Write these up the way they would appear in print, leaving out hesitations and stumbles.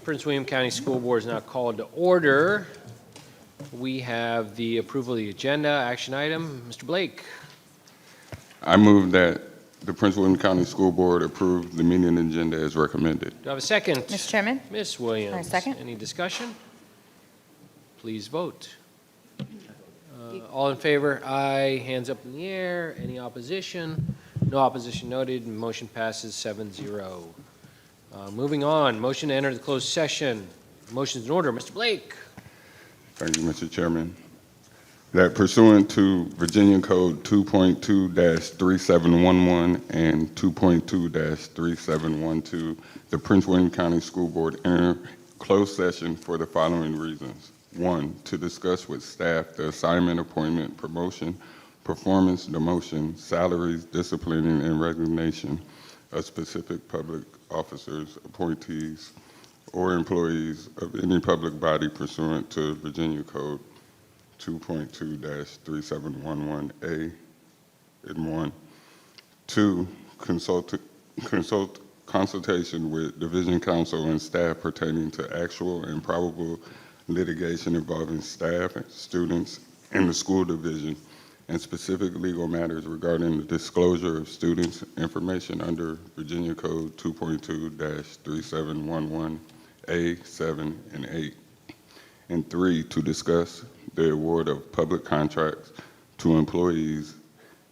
Prince William County School Board is now called to order. We have the approval of the agenda, action item. Mr. Blake. I move that the Prince William County School Board approve the meeting agenda as recommended. Do I have a second? Mr. Chairman? Ms. Williams. I second. Any discussion? Please vote. All in favor? Aye. Hands up in the air. Any opposition? No opposition noted. Motion passes 7-0. Moving on, motion to enter the closed session. Motion's in order. Mr. Blake. Thank you, Mr. Chairman. That pursuant to Virginia Code 2.2-3711 and 2.2-3712, the Prince William County School Board enter closed session for the following reasons. 1, to discuss with staff the assignment, appointment, promotion, performance, demotion, salaries, disciplining, and resignation of specific public officers, appointees, or employees of any public body pursuant to Virginia Code 2.2-3711A and 1. 2, consultation with division counsel and staff pertaining to actual and probable litigation involving staff and students in the school division and specific legal matters regarding the disclosure of students' information under Virginia Code 2.2-3711A, 7, and 8. And 3, to discuss the award of public contracts to employees,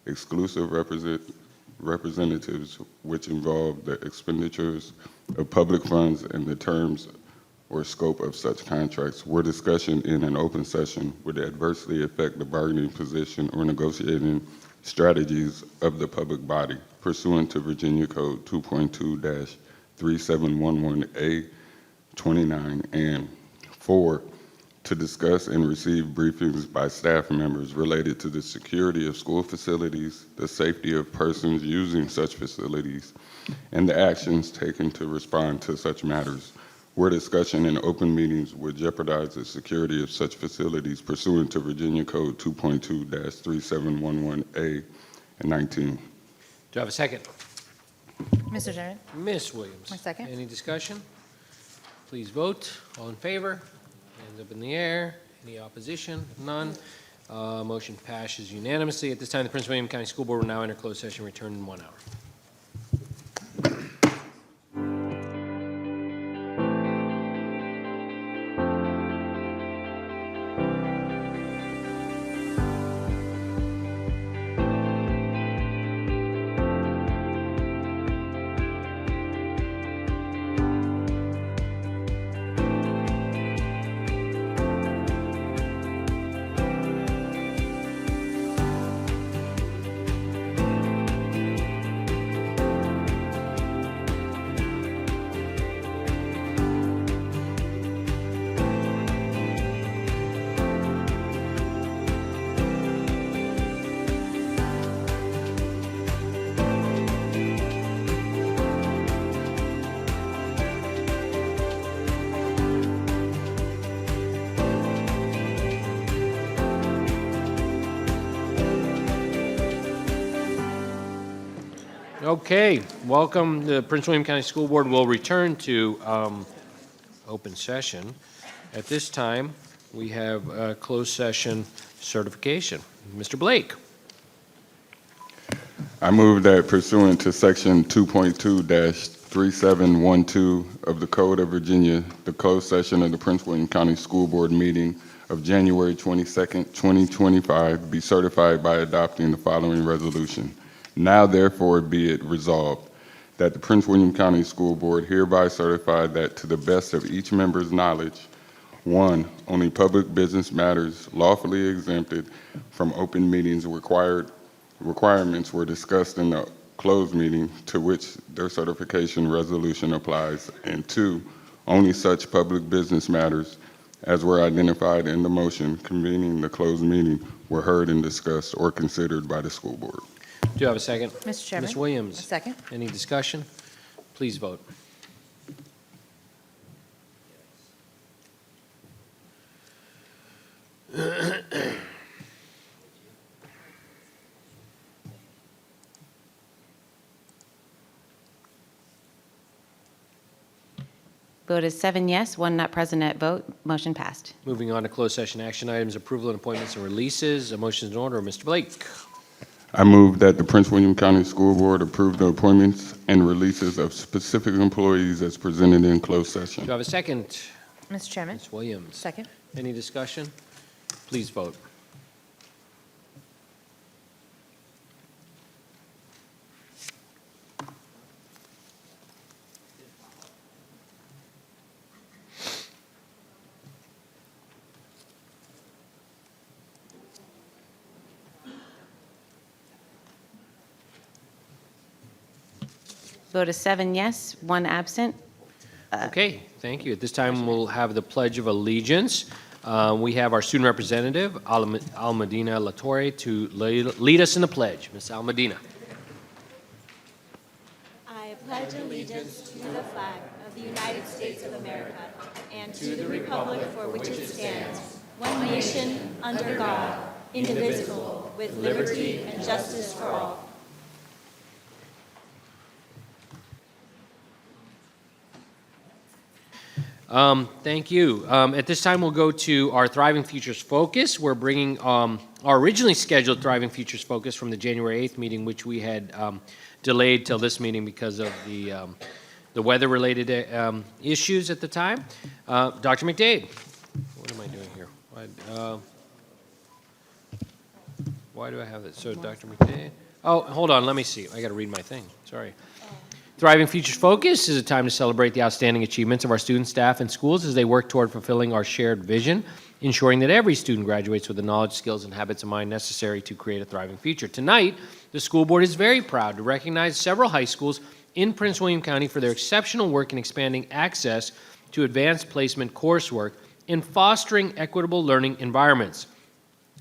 exclusive representatives, which involve the expenditures of public funds and the terms or scope of such contracts, where discussion in an open session would adversely affect the bargaining position or negotiating strategies of the public body pursuant to Virginia Code 2.2-3711A 29, and 4, to discuss and receive briefings by staff members related to the security of school facilities, the safety of persons using such facilities, and the actions taken to respond to such matters, where discussion in open meetings would jeopardize the security of such facilities pursuant to Virginia Code 2.2-3711A and 19. Do I have a second? Mr. Chairman? Ms. Williams. I second. Any discussion? Please vote. All in favor? Hands up in the air. Any opposition? None. Motion passes unanimously. At this time, the Prince William County School Board will now enter closed session. Return in 1 hour. Okay, welcome. The Prince William County School Board will return to open session. At this time, we have closed session certification. Mr. Blake. I move that pursuant to Section 2.2-3712 of the Code of Virginia, the closed session of the Prince William County School Board meeting of January 22nd, 2025 be certified by adopting the following resolution. Now therefore be it resolved that the Prince William County School Board hereby certify that to the best of each member's knowledge, 1, only public business matters lawfully exempted from open meetings requirements were discussed in the closed meeting to which their certification resolution applies, and 2, only such public business matters as were identified in the motion convening the closed meeting were heard and discussed or considered by the school board. Do you have a second? Mr. Chairman? Ms. Williams. A second. Any discussion? Please vote. Vote is 7 yes, 1 not present at vote. Motion passed. Moving on to closed session action items, approval and appointments and releases. A motion is in order. Mr. Blake. I move that the Prince William County School Board approve the appointments and releases of specific employees as presented in closed session. Do I have a second? Mr. Chairman. Ms. Williams. Second. Any discussion? Please vote. Vote is 7 yes, 1 absent. Okay, thank you. At this time, we'll have the Pledge of Allegiance. We have our student representative, Almadina Latorre, to lead us in the pledge. Ms. Almadina. I pledge allegiance to the flag of the United States of America and to the republic for which it stands, one nation, under God, indivisible, with liberty and justice for all. Thank you. At this time, we'll go to our Thriving Futures Focus. We're bringing our originally scheduled Thriving Futures Focus from the January 8th meeting, which we had delayed till this meeting because of the weather-related issues at the time. Dr. McDade, what am I doing here? Why do I have that? So, Dr. McDade. Oh, hold on. Let me see. I got to read my thing. Sorry. Thriving Futures Focus is a time to celebrate the outstanding achievements of our students, staff, and schools as they work toward fulfilling our shared vision, ensuring that every student graduates with the knowledge, skills, and habits of mind necessary to create a thriving future. Tonight, the school board is very proud to recognize several high schools in Prince William County for their exceptional work in expanding access to advanced placement coursework and fostering equitable learning environments.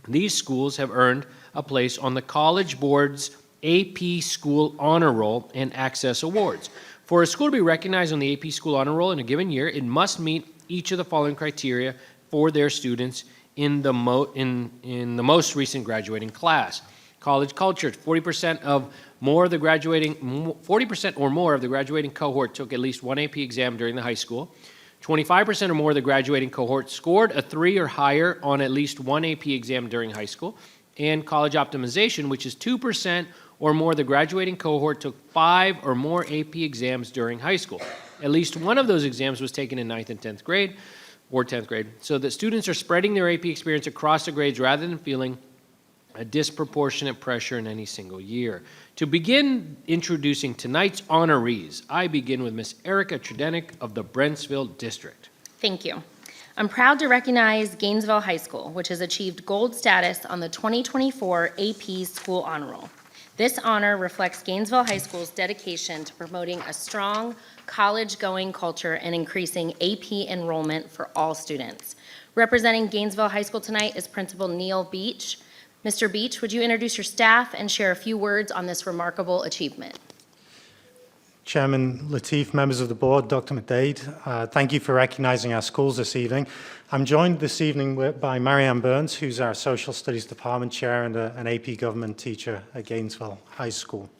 These schools have earned a place on the College Board's AP School Honor Roll and Access Awards. For a school to be recognized on the AP School Honor Roll in a given year, it must meet each of the following criteria for their students in the most recent graduating class. College culture: 40% or more of the graduating cohort took at least one AP exam during the high school. 25% or more of the graduating cohort scored a 3 or higher on at least one AP exam during high school. And college optimization, which is 2% or more of the graduating cohort took 5 or more AP exams during high school. At least one of those exams was taken in 9th and 10th grade, or 10th grade, so that students are spreading their AP experience across the grades rather than feeling a disproportionate pressure in any single year. To begin introducing tonight's honorees, I begin with Ms. Erica Tredenik of the Brentsville District. Thank you. I'm proud to recognize Gainesville High School, which has achieved gold status on the 2024 AP School Honor Roll. This honor reflects Gainesville High School's dedication to promoting a strong college-going culture and increasing AP enrollment for all students. Representing Gainesville High School tonight is Principal Neil Beach. Mr. Beach, would you introduce your staff and share a few words on this remarkable achievement? Chairman Lateef, members of the board, Dr. McDade, thank you for recognizing our schools this evening. I'm joined this evening by Marianne Burns, who's our Social Studies Department Chair and an AP Government teacher at Gainesville High School.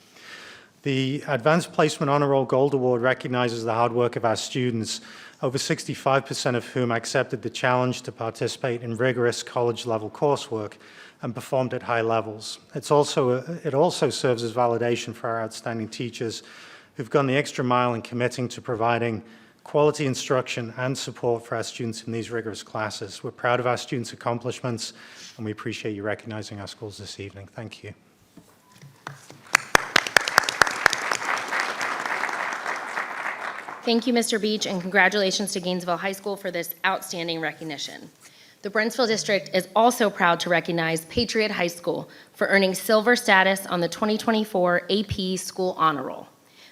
The Advanced Placement Honor Roll Gold Award recognizes the hard work of our students, over 65% of whom accepted the challenge to participate in rigorous college-level coursework and performed at high levels. It also serves as validation for our outstanding teachers who've gone the extra mile in committing to providing quality instruction and support for our students in these rigorous classes. We're proud of our students' accomplishments, and we appreciate you recognizing our schools this evening. Thank you. Thank you, Mr. Beach, and congratulations to Gainesville High School for this outstanding recognition. The Brentsville District is also proud to recognize Patriot High School for earning silver status on the 2024 AP School Honor Roll.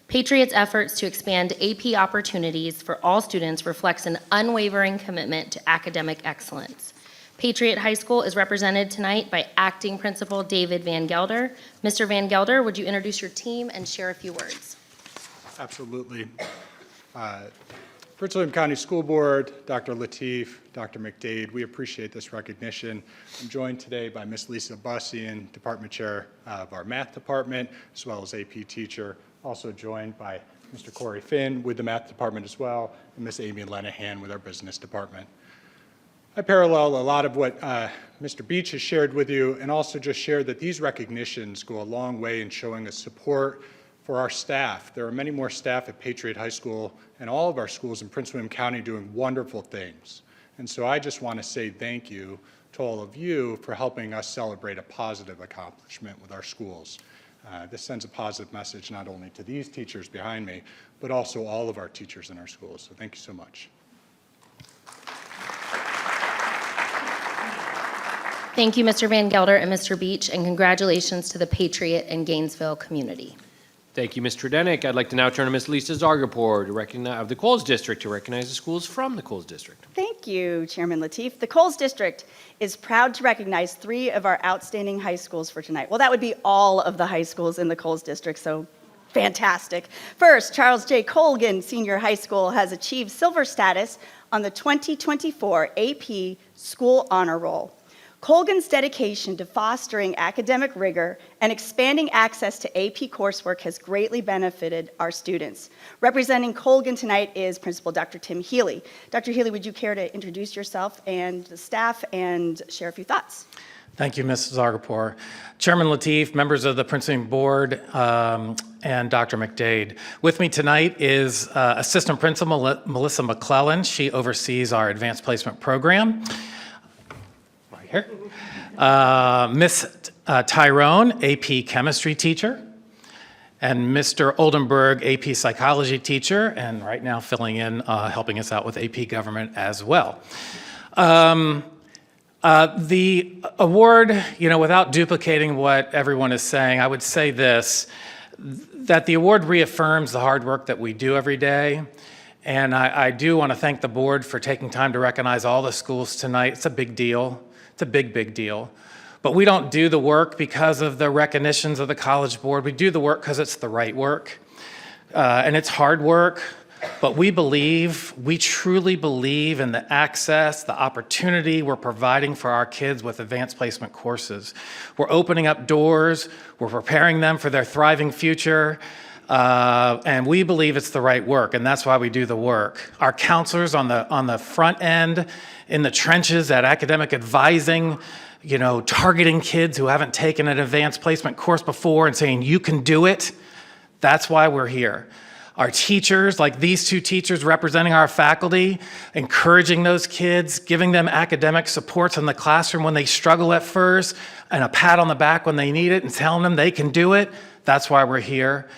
Patriot's efforts to expand AP opportunities for all students reflects an unwavering commitment to academic excellence. Patriot High School is represented tonight by Acting Principal David Van Gelder. Mr. Van Gelder, would you introduce your team and share a few words? Absolutely. Prince William County School Board, Dr. Lateef, Dr. McDade, we appreciate this recognition. I'm joined today by Ms. Lisa Bussian, Department Chair of our Math Department, as well as AP teacher. Also joined by Mr. Corey Finn with the math department as well, and Ms. Amy Lenahan with our business department. I parallel a lot of what Mr. Beach has shared with you, and also just share that these recognitions go a long way in showing us support for our staff. There are many more staff at Patriot High School and all of our schools in Prince William County doing wonderful things. And so I just want to say thank you to all of you for helping us celebrate a positive accomplishment with our schools. This sends a positive message not only to these teachers behind me, but also all of our teachers in our schools. So thank you so much. Thank you, Mr. Van Gelder and Mr. Beach, and congratulations to the Patriot and Gainesville community. Thank you, Ms. Tredenick. I'd like to now turn to Ms. Lisa Zargarpur to recognize, of the Coles District, to recognize the schools from the Coles District. Thank you, Chairman Lateef. The Coles District is proud to recognize 3 of our outstanding high schools for tonight. Well, that would be all of the high schools in the Coles District, so fantastic. First, Charles J. Colgan Senior High School has achieved silver status on the 2024 AP School Honor Roll. Colgan's dedication to fostering academic rigor and expanding access to AP coursework has greatly benefited our students. Representing Colgan tonight is Principal Dr. Tim Healy. Dr. Healy, would you care to introduce yourself and the staff and share a few thoughts? Thank you, Mrs. Zargarpur. Chairman Lateef, members of the Prince William Board, and Dr. McDade. With me tonight is Assistant Principal Melissa McClellan. She oversees our advanced placement program. Right here. Miss Tyrone, AP Chemistry teacher, and Mr. Oldenburg, AP Psychology teacher, and right now filling in, helping us out with AP Government as well. The award, without duplicating what everyone is saying, I would say this, that the award reaffirms the hard work that we do every day. And I do want to thank the board for taking time to recognize all the schools tonight. It's a big deal. It's a big, big deal. But we don't do the work because of the recognitions of the College Board. We do the work because it's the right work. And it's hard work. But we truly believe in the access, the opportunity we're providing for our kids with advanced placement courses. We're opening up doors, we're preparing them for their thriving future, and we believe it's the right work, and that's why we do the work. Our counselors on the front end, in the trenches at academic advising, targeting kids who haven't taken an advanced placement course before and saying, you can do it, that's why we're here. Our teachers, like these 2 teachers representing our faculty, encouraging those kids, giving them academic supports in the classroom when they struggle at first, and a pat on the back when they need it, and telling them they can do it. That's why we're here.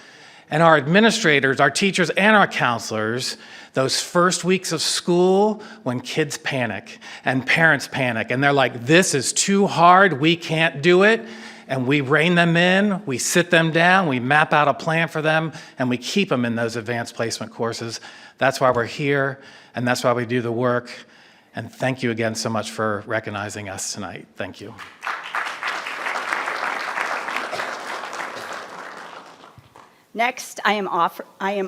And our administrators, our teachers, and our counselors, those first weeks of school when kids panic and parents panic, and they're like, this is too hard, we can't do it. And we rein them in, we sit them down, we map out a plan for them, and we keep them in those advanced placement courses. That's why we're here, and that's why we do the work. And thank you again so much for recognizing us tonight. Thank you. Next, I am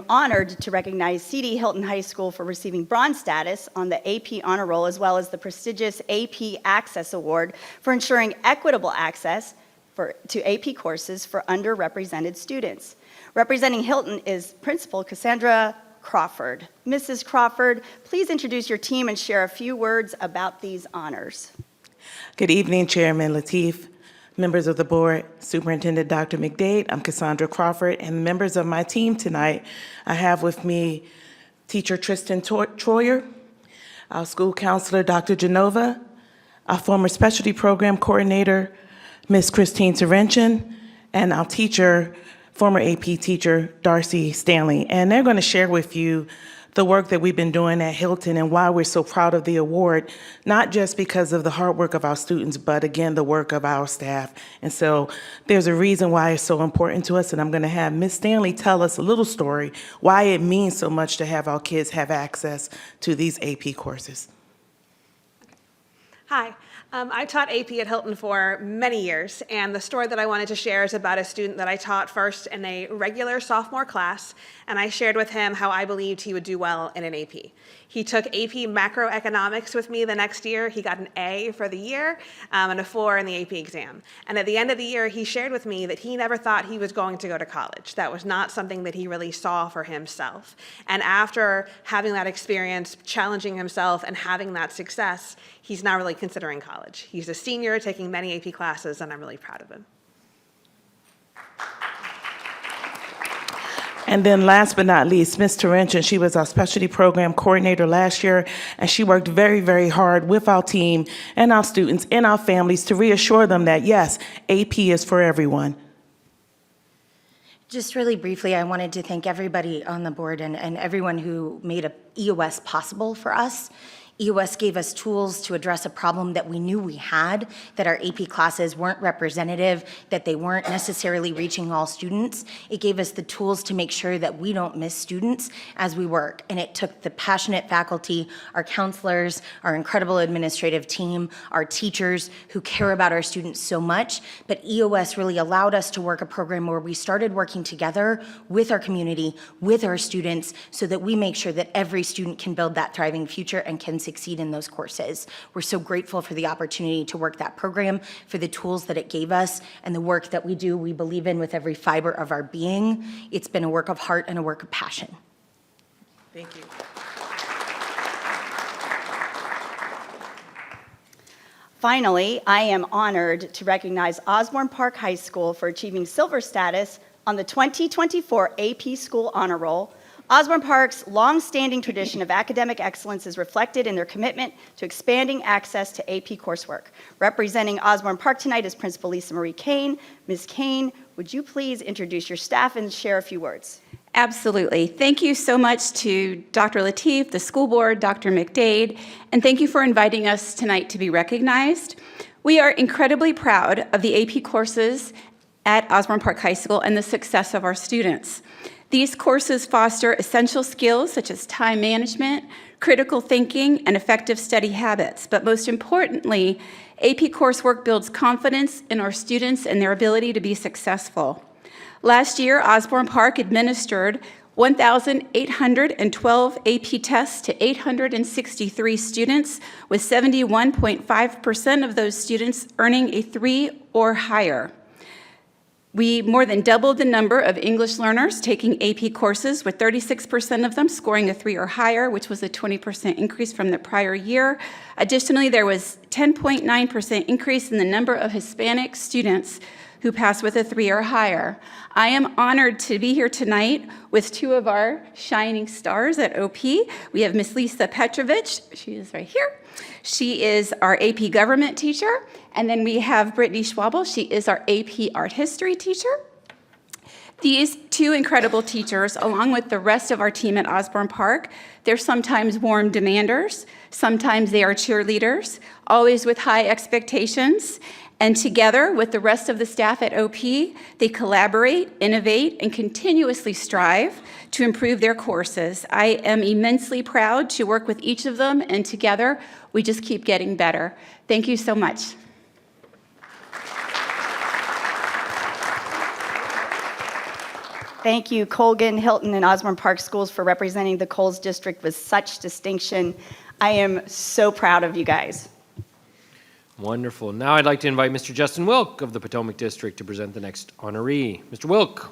honored to recognize C.D. Hilton High School for receiving bronze status on the AP Honor Roll, as well as the prestigious AP Access Award for ensuring equitable access to AP courses for underrepresented students. Representing Hilton is Principal Cassandra Crawford. Mrs. Crawford, please introduce your team and share a few words about these honors. Good evening, Chairman Lateef, members of the board, Superintendent Dr. McDade. I'm Cassandra Crawford, and members of my team tonight. I have with me Teacher Tristan Troyer, our school counselor, Dr. Genova, our former specialty program coordinator, Ms. Christine Terentian, and our teacher, former AP teacher, Darcy Stanley. And they're going to share with you the work that we've been doing at Hilton and why we're so proud of the award, not just because of the hard work of our students, but again, the work of our staff. And so there's a reason why it's so important to us, and I'm going to have Ms. Stanley tell us a little story, why it means so much to have our kids have access to these AP courses. Hi, I taught AP at Hilton for many years, and the story that I wanted to share is about a student that I taught first in a regular sophomore class, and I shared with him how I believed he would do well in an AP. He took AP macroeconomics with me the next year. He got an A for the year and a 4 in the AP exam. And at the end of the year, he shared with me that he never thought he was going to go to college. That was not something that he really saw for himself. And after having that experience, challenging himself and having that success, he's now really considering college. He's a senior taking many AP classes, and I'm really proud of him. And then last but not least, Ms. Torrentian, she was our specialty program coordinator last year, and she worked very, very hard with our team and our students and our families to reassure them that, yes, AP is for everyone. Just really briefly, I wanted to thank everybody on the board and everyone who made EOS possible for us. EOS gave us tools to address a problem that we knew we had, that our AP classes weren't representative, that they weren't necessarily reaching all students. It gave us the tools to make sure that we don't miss students as we work. And it took the passionate faculty, our counselors, our incredible administrative team, our teachers who care about our students so much. But EOS really allowed us to work a program where we started working together with our community, with our students, so that we make sure that every student can build that thriving future and can succeed in those courses. We're so grateful for the opportunity to work that program, for the tools that it gave us, and the work that we do, we believe in with every fiber of our being. It's been a work of heart and a work of passion. Thank you. Finally, I am honored to recognize Osborne Park High School for achieving silver status on the 2024 AP School Honor Roll. Osborne Park's long-standing tradition of academic excellence is reflected in their commitment to expanding access to AP coursework. Representing Osborne Park tonight is Principal Lisa Marie Kane. Ms. Kane, would you please introduce your staff and share a few words? Absolutely. Thank you so much to Dr. Lateef, the school board, Dr. McDade, and thank you for inviting us tonight to be recognized. We are incredibly proud of the AP courses at Osborne Park High School and the success of our students. These courses foster essential skills such as time management, critical thinking, and effective study habits. But most importantly, AP coursework builds confidence in our students and their ability to be successful. Last year, Osborne Park administered 1,812 AP tests to 863 students, with 71.5% of those students earning a 3 or higher. We more than doubled the number of English learners taking AP courses, with 36% of them scoring a 3 or higher, which was a 20% increase from the prior year. Additionally, there was 10.9% increase in the number of Hispanic students who passed with a 3 or higher. I am honored to be here tonight with two of our shining stars at OP. We have Miss Lisa Petrovich, she is right here. She is our AP government teacher. And then we have Brittany Schwabel, she is our AP art history teacher. These two incredible teachers, along with the rest of our team at Osborne Park, they're sometimes warm demanders, sometimes they are cheerleaders, always with high expectations. And together with the rest of the staff at OP, they collaborate, innovate, and continuously strive to improve their courses. I am immensely proud to work with each of them, and together we just keep getting better. Thank you so much. Thank you, Colgan, Hilton, and Osborne Park Schools for representing the Coles District with such distinction. I am so proud of you guys. Wonderful. Now I'd like to invite Mr. Justin Wilk of the Potomac District to present the next honoree. Mr. Wilk.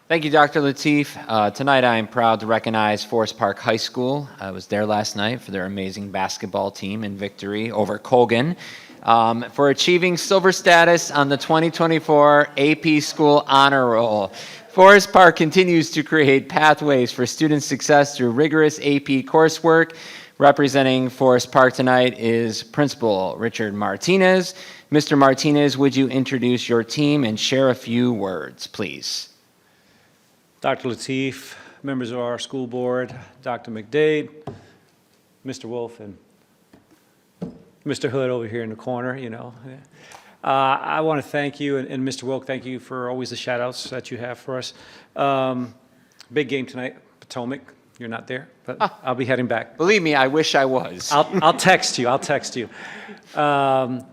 Thank you, Dr. Lateef. Tonight I am proud to recognize Forest Park High School. I was there last night for their amazing basketball team in victory over Colgan for achieving silver status on the 2024 AP School Honor Roll. Forest Park continues to create pathways for student success through rigorous AP coursework. Representing Forest Park tonight is Principal Richard Martinez. Mr. Martinez, would you introduce your team and share a few words, please? Dr. Lateef, members of our school board, Dr. McDade, Mr. Wolf, and Mr. Hood over here in the corner, you know. I want to thank you, and Mr. Wilk, thank you for always the shout-outs that you have for us. Big game tonight, Potomac. You're not there, but I'll be heading back. Believe me, I wish I was. I'll text you. I'll text you. I'm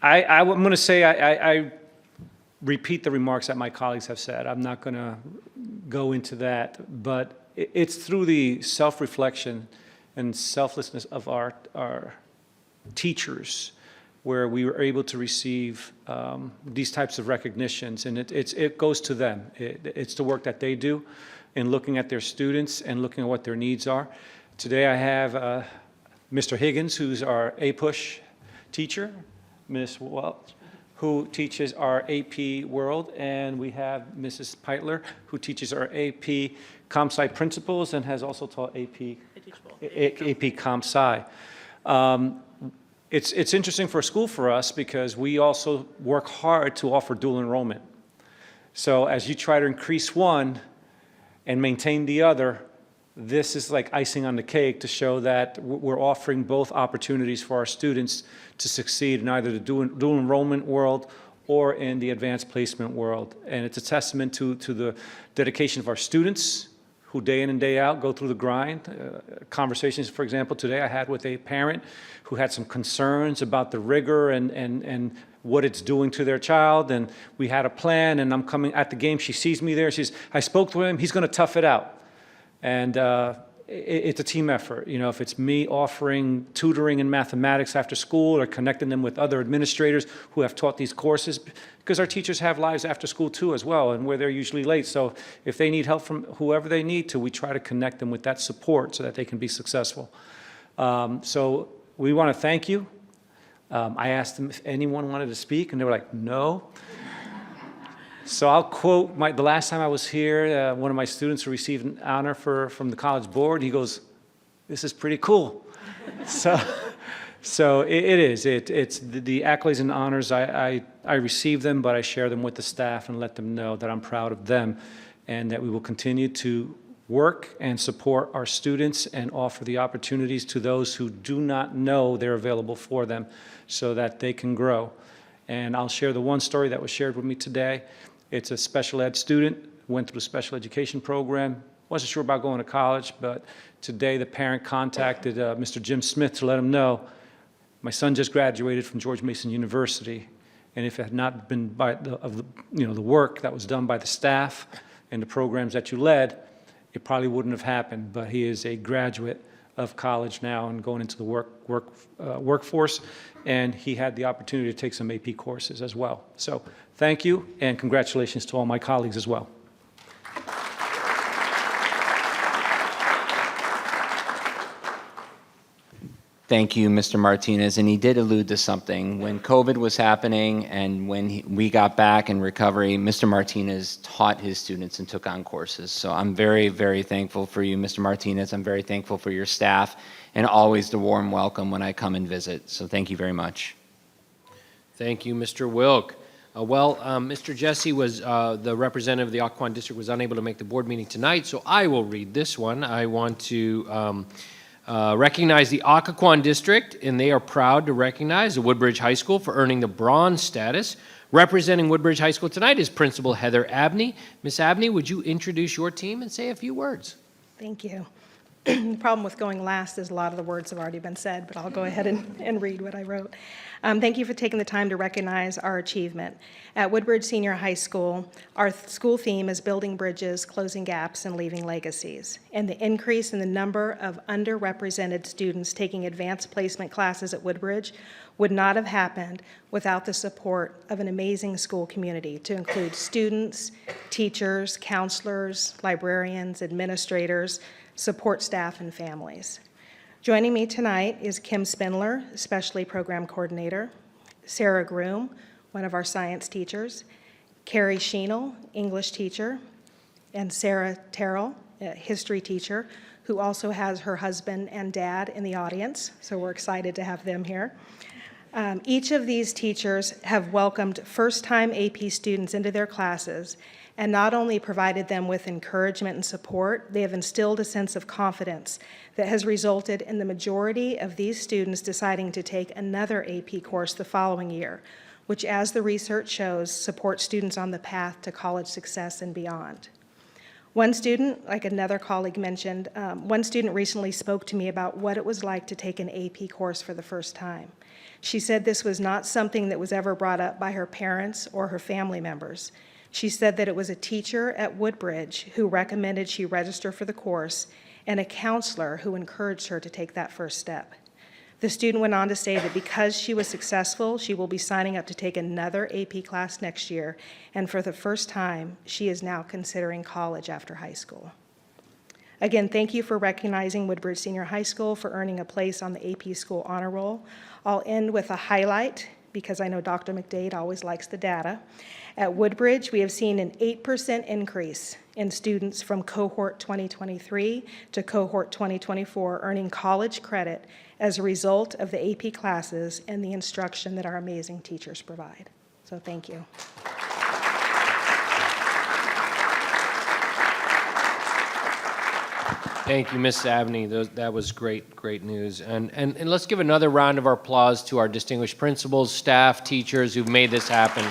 going to say I repeat the remarks that my colleagues have said. I'm not going to go into that, but it's through the self-reflection and selflessness of our teachers where we were able to receive these types of recognitions, and it goes to them. It's the work that they do in looking at their students and looking at what their needs are. Today I have Mr. Higgins, who's our APUSH teacher, Ms. Welch, who teaches our AP World, and we have Mrs. Peitler, who teaches our AP Comp Sci Principles and has also taught AP Comp Sci. It's interesting for a school for us because we also work hard to offer dual enrollment. So as you try to increase one and maintain the other, this is like icing on the cake to show that we're offering both opportunities for our students to succeed in either the dual enrollment world or in the advanced placement world. And it's a testament to the dedication of our students who day in and day out go through the grind. Conversations, for example, today I had with a parent who had some concerns about the rigor and what it's doing to their child, and we had a plan, and I'm coming at the game, she sees me there, I spoke to him, he's gonna tough it out. And it's a team effort. You know, if it's me offering tutoring in mathematics after school or connecting them with other administrators who have taught these courses, because our teachers have lives after school too as well, and where they're usually late. So if they need help from whoever they need to, we try to connect them with that support so that they can be successful. So we want to thank you. I asked them if anyone wanted to speak, and they were like, no. So I'll quote the last time I was here, one of my students who received an honor from the College Board. He goes, "This is pretty cool." So it is. It's the accolades and honors. I receive them, but I share them with the staff and let them know that I'm proud of them, and that we will continue to work and support our students and offer the opportunities to those who do not know they're available for them, so that they can grow. And I'll share the one story that was shared with me today. It's a special ed student, went through a special education program, wasn't sure about going to college, but today the parent contacted Mr. Jim Smith to let him know, my son just graduated from George Mason University, and if it had not been by the work that was done by the staff and the programs that you led, it probably wouldn't have happened. But he is a graduate of college now and going into the workforce, and he had the opportunity to take some AP courses as well. So thank you, and congratulations to all my colleagues as well. Thank you, Mr. Martinez. And he did allude to something. When COVID was happening and when we got back in recovery, Mr. Martinez taught his students and took on courses. So I'm very, very thankful for you, Mr. Martinez. I'm very thankful for your staff, and always the warm welcome when I come and visit. So thank you very much. Thank you, Mr. Wilk. Mr. Jesse was the representative of the Occoquan District, was unable to make the board meeting tonight, so I will read this one. I want to recognize the Occoquan District, and they are proud to recognize the Woodbridge High School for earning the bronze status. Representing Woodbridge High School tonight is Principal Heather Abney. Ms. Abney, would you introduce your team and say a few words? Thank you. The problem with going last is a lot of the words have already been said, but I'll go ahead and read what I wrote. Thank you for taking the time to recognize our achievement. At Woodbridge Senior High School, our school theme is building bridges, closing gaps, and leaving legacies. And the increase in the number of underrepresented students taking advanced placement classes at Woodbridge would not have happened without the support of an amazing school community, to include students, teachers, counselors, librarians, administrators, support staff, and families. Joining me tonight is Kim Spindler, Specialty Program Coordinator, Sarah Groom, one of our science teachers, Carrie Sheenel, English teacher, and Sarah Terrell, a history teacher, who also has her husband and dad in the audience, so we're excited to have them here. Each of these teachers have welcomed first-time AP students into their classes and not only provided them with encouragement and support, they have instilled a sense of confidence that has resulted in the majority of these students deciding to take another AP course the following year, which, as the research shows, supports students on the path to college success and beyond. One student, like another colleague mentioned, one student recently spoke to me about what it was like to take an AP course for the first time. She said this was not something that was ever brought up by her parents or her family members. She said that it was a teacher at Woodbridge who recommended she register for the course and a counselor who encouraged her to take that first step. The student went on to say that because she was successful, she will be signing up to take another AP class next year, and for the first time, she is now considering college after high school. Again, thank you for recognizing Woodbridge Senior High School for earning a place on the AP School Honor Roll. I'll end with a highlight, because I know Dr. McDade always likes the data. At Woodbridge, we have seen an 8% increase in students from cohort 2023 to cohort 2024 earning college credit as a result of the AP classes and the instruction that our amazing teachers provide. So thank you. Thank you, Ms. Abney. That was great news. And let's give another round of applause to our distinguished principals, staff, teachers who've made this happen.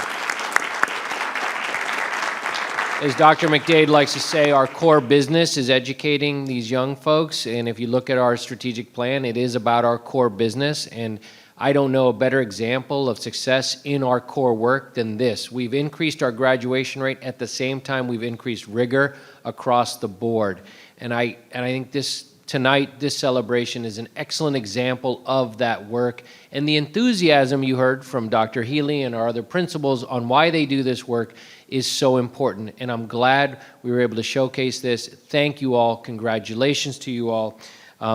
As Dr. McDade likes to say, our core business is educating these young folks, and if you look at our strategic plan, it is about our core business, and I don't know a better example of success in our core work than this. We've increased our graduation rate at the same time we've increased rigor across the board, and I think this celebration is an excellent example of that work, and the enthusiasm you heard from Dr. Healy and our other principals on why they do this work is so important, and I'm glad we were able to showcase this. Thank you all. Congratulations to you all.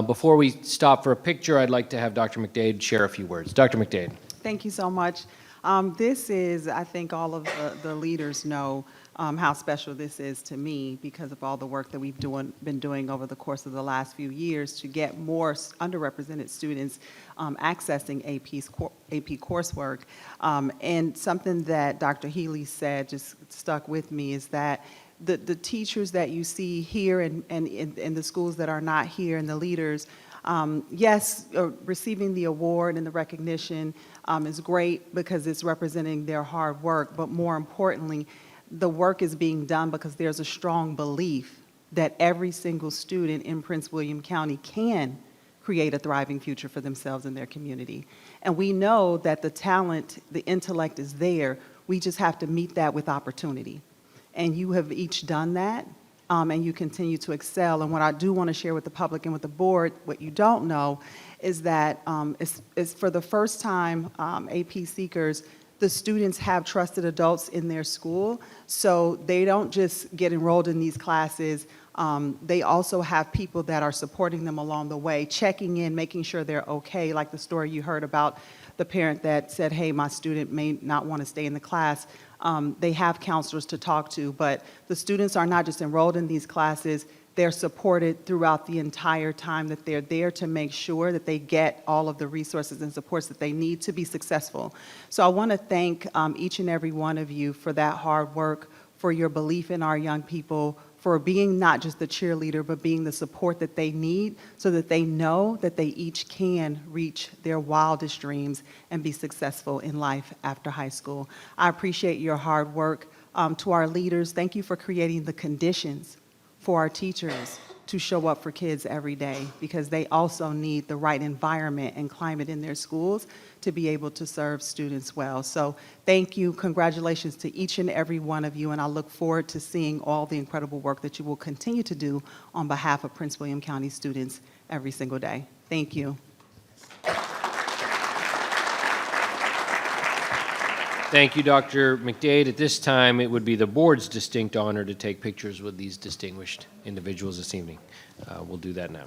Before we stop for a picture, I'd like to have Dr. McDade share a few words. Dr. McDade. Thank you so much. This is, I think all of the leaders know how special this is to me because of all the work that we've been doing over the course of the last few years to get more underrepresented students accessing AP coursework. And something that Dr. Healy said just stuck with me is that the teachers that you see here and in the schools that are not here and the leaders, yes, receiving the award and the recognition is great because it's representing their hard work, but more importantly, the work is being done because there's a strong belief that every single student in Prince William County can create a thriving future for themselves and their community. And we know that the talent, the intellect is there. We just have to meet that with opportunity. And you have each done that, and you continue to excel. And what I do want to share with the public and with the board, what you don't know, is that it's for the first time, AP seekers, the students have trusted adults in their school, so they don't just get enrolled in these classes. They also have people that are supporting them along the way, checking in, making sure they're okay, like the story you heard about the parent that said, hey, my student may not want to stay in the class. They have counselors to talk to, but the students are not just enrolled in these classes, they're supported throughout the entire time that they're there to make sure that they get all of the resources and supports that they need to be successful. So I want to thank each and every one of you for that hard work, for your belief in our young people, for being not just the cheerleader, but being the support that they need so that they know that they each can reach their wildest dreams and be successful in life after high school. I appreciate your hard work. To our leaders, thank you for creating the conditions for our teachers to show up for kids every day because they also need the right environment and climate in their schools to be able to serve students well. So thank you, congratulations to each and every one of you, and I look forward to seeing all the incredible work that you will continue to do on behalf of Prince William County students every single day. Thank you. Thank you, Dr. McDade. At this time, it would be the board's distinct honor to take pictures with these distinguished individuals this evening. We'll do that now.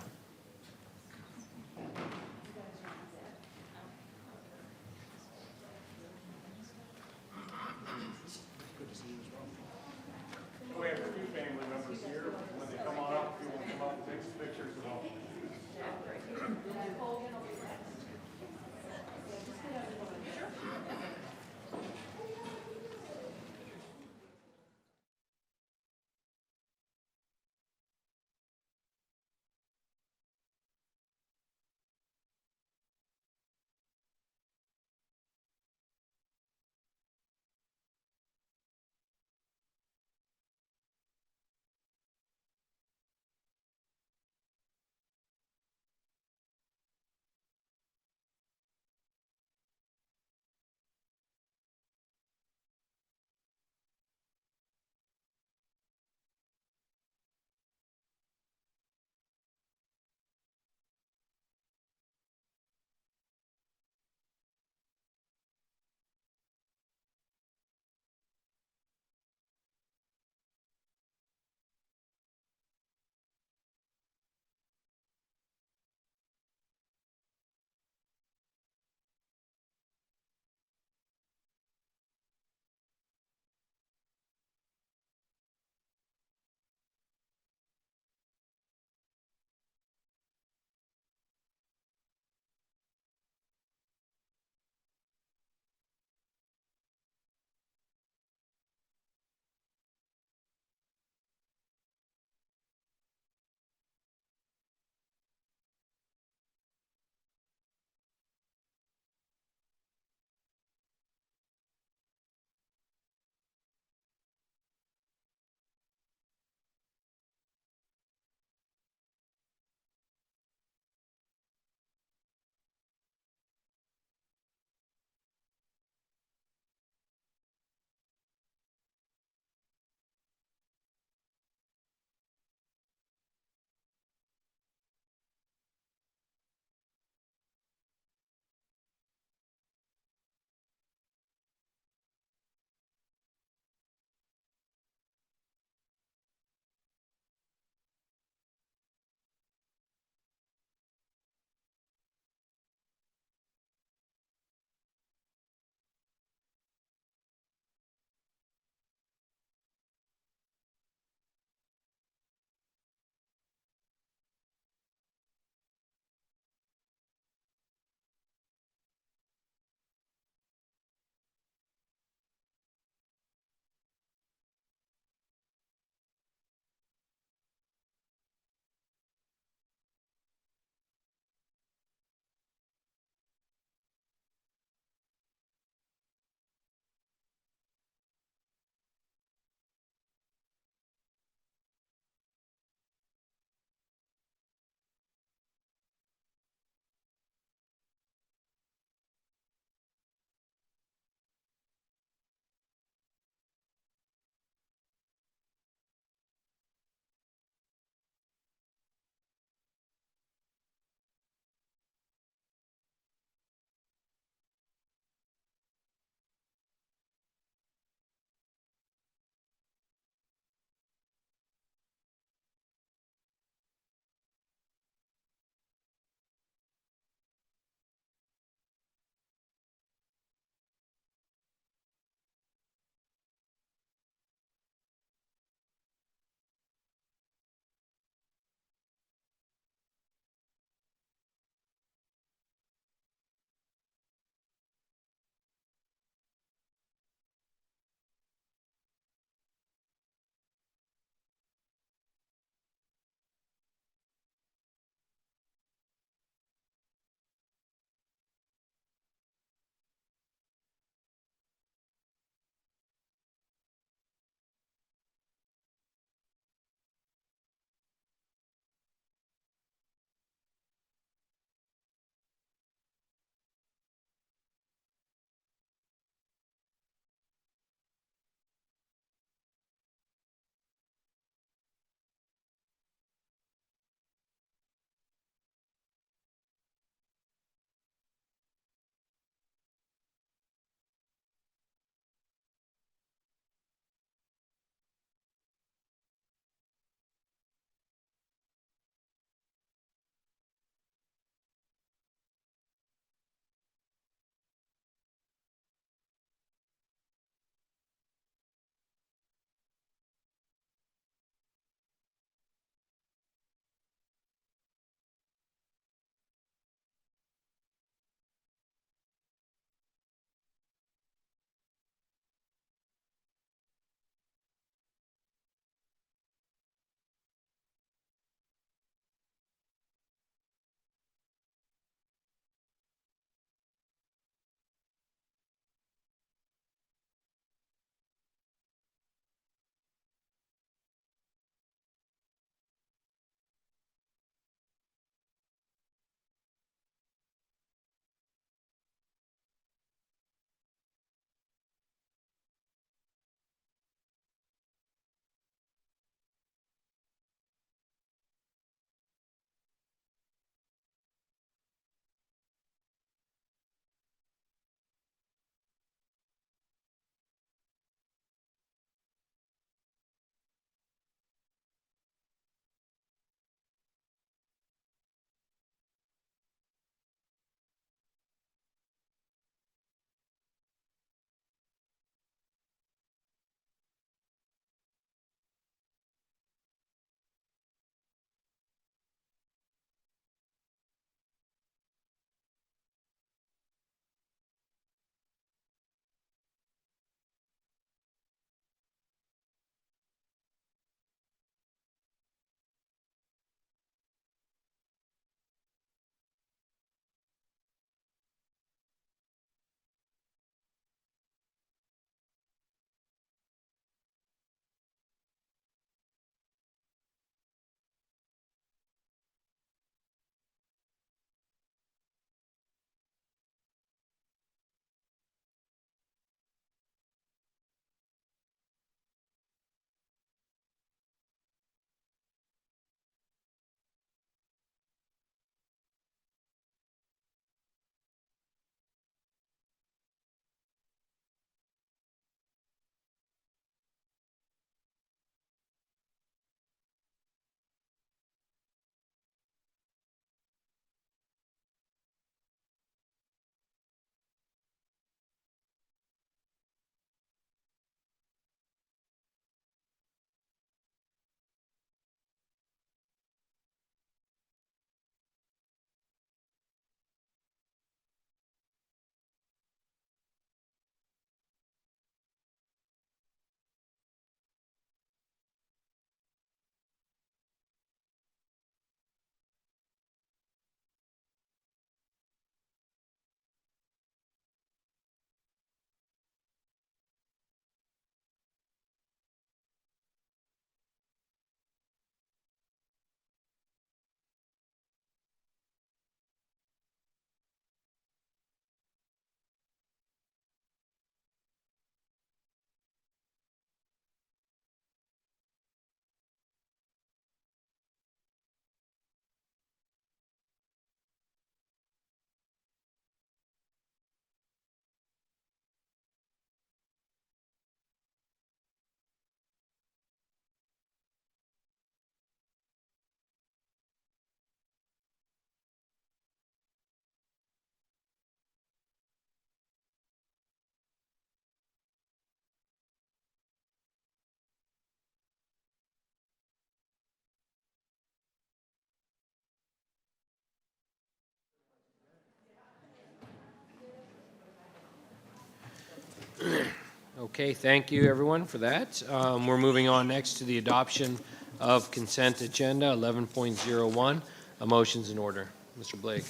Okay, thank you, everyone, for that. We're moving on next to the adoption of consent agenda 11.01. A motion's in order. Mr. Blake.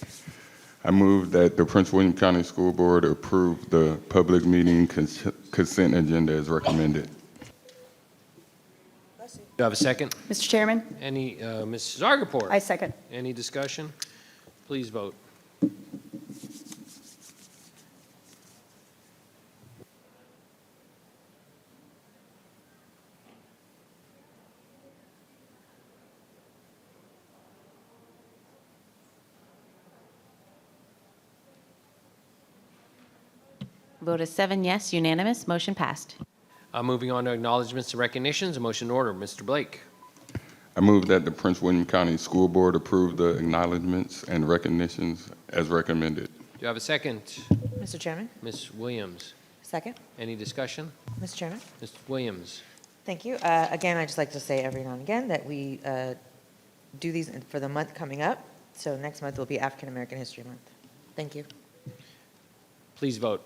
I move that the Prince William County School Board approve the public meeting consent agenda as recommended. Do I have a second? Mr. Chairman, Any, Ms. Zargarpur? I second. Any discussion? Please vote. Vote is 7 yes, unanimous, motion passed. Moving on to acknowledgements and recognitions. A motion in order. Mr. Blake. I move that the Prince William County School Board approve the acknowledgements and recognitions as recommended. Do you have a second? Mr. Chairman, Ms. Williams. second. Any discussion? Mr. Chairman, Mr. Williams. thank you. Again, I'd just like to say every now and again that we do these for the month coming up. So next month will be African American History Month. Thank you. Please vote.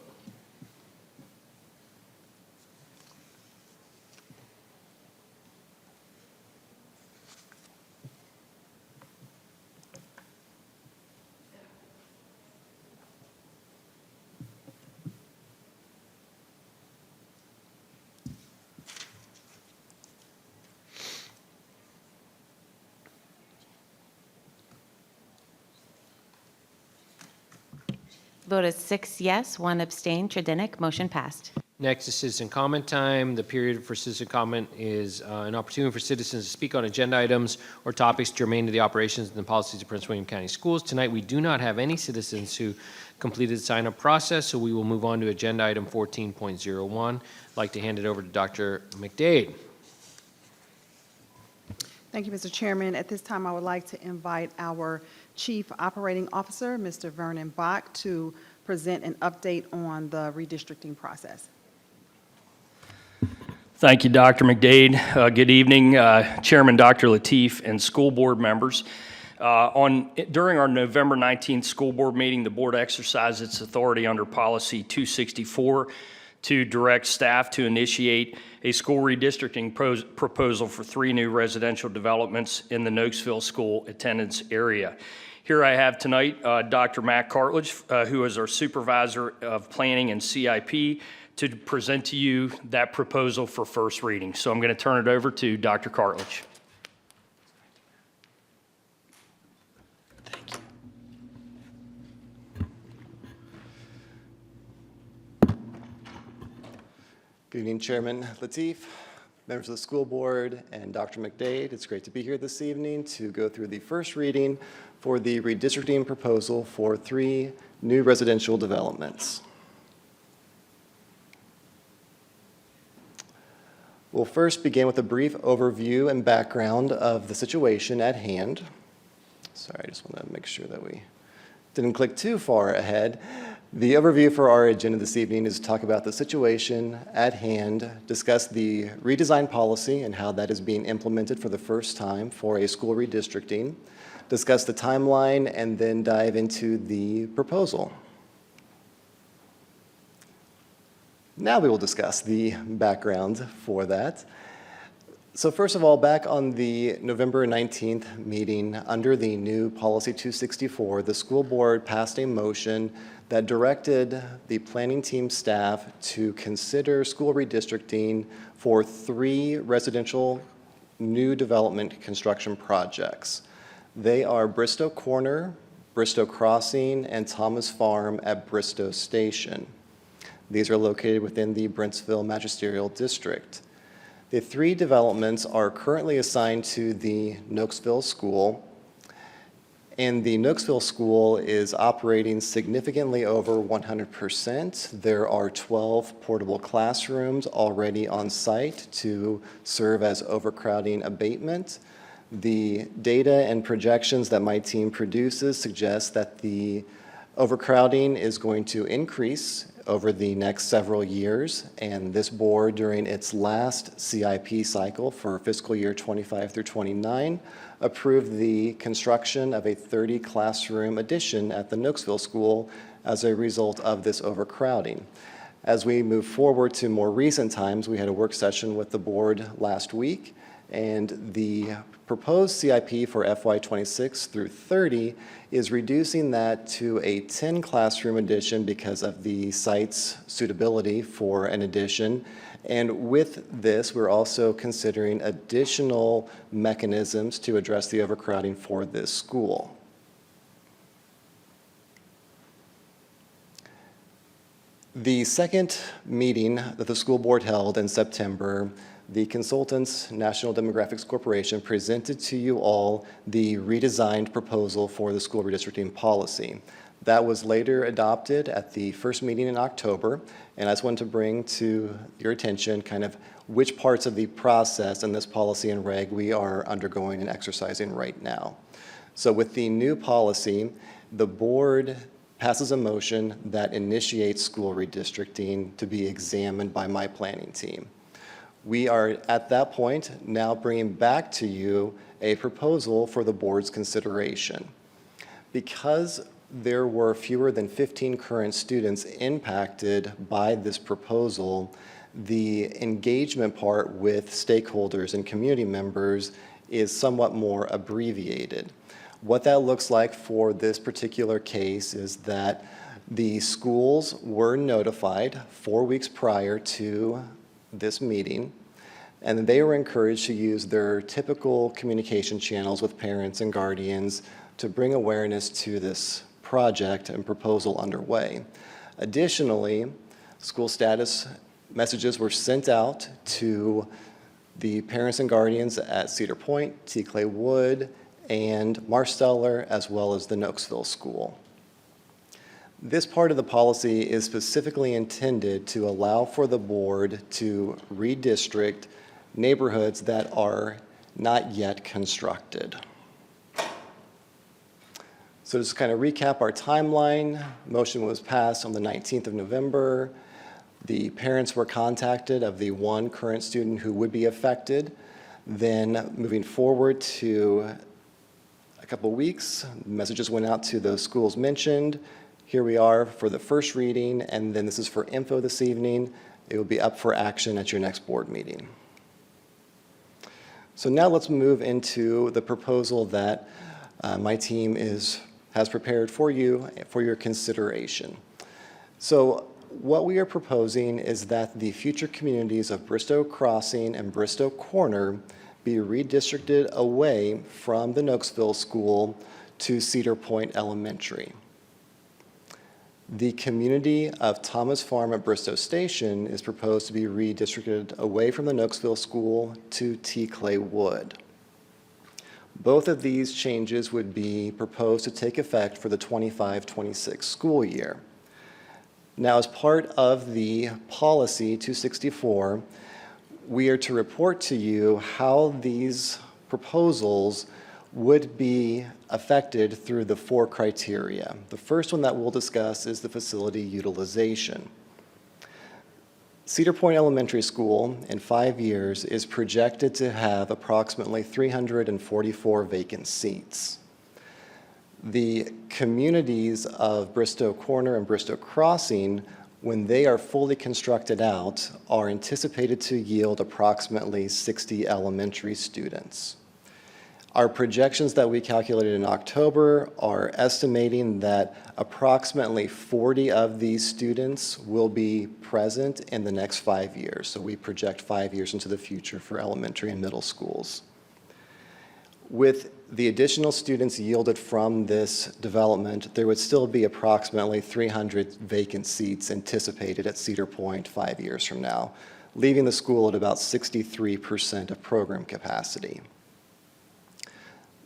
Vote is 6 yes, 1 abstain. Tredinick, motion passed. Next is citizen comment time. The period for citizen comment is an opportunity for citizens to speak on agenda items or topics germane to the operations and the policies of Prince William County Schools. Tonight, we do not have any citizens who completed the sign-up process, so we will move on to agenda item 14.01. I'd like to hand it over to Dr. McDade. Thank you, Mr. Chairman. At this time, I would like to invite our Chief Operating Officer, Mr. Vernon Bach, to present an update on the redistricting process. Thank you, Dr. McDade. Good evening, Chairman Dr. Lateef and school board members. During our November 19th school board meeting, the board exercised its authority under Policy 264 to direct staff to initiate a school redistricting proposal for 3 new residential developments in the Nokesville school attendance area. Here I have tonight Dr. Matt Cartledge, who is our Supervisor of Planning and CIP, to present to you that proposal for first reading. So I'm going to turn it over to Dr. Cartledge. Good evening, Chairman Lateef, members of the school board, and Dr. McDade. It's great to be here this evening to go through the first reading for the redistricting proposal for 3 new residential developments. We'll first begin with a brief overview and background of the situation at hand. Sorry, I just want to make sure that we didn't click too far ahead. The overview for our agenda this evening is to talk about the situation at hand, discuss the redesign policy and how that is being implemented for the first time for a school redistricting, discuss the timeline, and then dive into the proposal. Now we will discuss the background for that. So first of all, back on the November 19th meeting, under the new Policy 264, the school board passed a motion that directed the planning team staff to consider school redistricting for 3 residential new development construction projects. They are Bristow Corner, Bristow Crossing, and Thomas Farm at Bristow Station. These are located within the Brentsville Magisterial District. The 3 developments are currently assigned to the Nokesville School, and the Nokesville School is operating significantly over 100%. There are 12 portable classrooms already on site to serve as overcrowding abatement. The data and projections that my team produces suggest that the overcrowding is going to increase over the next several years, and this board, during its last CIP cycle for fiscal year 25 through 29, approved the construction of a 30 classroom addition at the Nokesville School as a result of this overcrowding. As we move forward to more recent times, we had a work session with the board last week, and the proposed CIP for FY26 through 30 is reducing that to a 10 classroom addition because of the site's suitability for an addition. And with this, we're also considering additional mechanisms to address the overcrowding for this school. The second meeting that the school board held in September, the consultants, National Demographics Corporation, presented to you all the redesigned proposal for the school redistricting policy. That was later adopted at the first meeting in October, and I just wanted to bring to your attention kind of which parts of the process in this policy and reg we are undergoing and exercising right now. So with the new policy, the board passes a motion that initiates school redistricting to be examined by my planning team. We are at that point now bringing back to you a proposal for the board's consideration. Because there were fewer than 15 current students impacted by this proposal, the engagement part with stakeholders and community members is somewhat more abbreviated. What that looks like for this particular case is that the schools were notified 4 weeks prior to this meeting, and they were encouraged to use their typical communication channels with parents and guardians to bring awareness to this project and proposal underway. Additionally, school status messages were sent out to the parents and guardians at Cedar Point, T. Clay Wood, and Marsteller, as well as the Nokesville School. This part of the policy is specifically intended to allow for the board to redistrict neighborhoods that are not yet constructed. So just to kind of recap our timeline, motion was passed on the 19th of November. The parents were contacted of the one current student who would be affected. Then moving forward to a couple weeks, messages went out to those schools mentioned. Here we are for the first reading, and then this is for info this evening. It will be up for action at your next board meeting. So now let's move into the proposal that my team has prepared for you for your consideration. So what we are proposing is that the future communities of Bristow Crossing and Bristow Corner be redistricted away from the Nokesville School to Cedar Point Elementary. The community of Thomas Farm at Bristow Station is proposed to be redistricted away from the Nokesville School to T. Clay Wood. Both of these changes would be proposed to take effect for the 25-26 school year. Now, as part of the policy 264, we are to report to you how these proposals would be affected through the 4 criteria. The first one that we'll discuss is the facility utilization. Cedar Point Elementary School in 5 years is projected to have approximately 344 vacant seats. The communities of Bristow Corner and Bristow Crossing, when they are fully constructed out, are anticipated to yield approximately 60 elementary students. Our projections that we calculated in October are estimating that approximately 40 of these students will be present in the next 5 years. So we project 5 years into the future for elementary and middle schools. With the additional students yielded from this development, there would still be approximately 300 vacant seats anticipated at Cedar Point 5 years from now, leaving the school at about 63% of program capacity.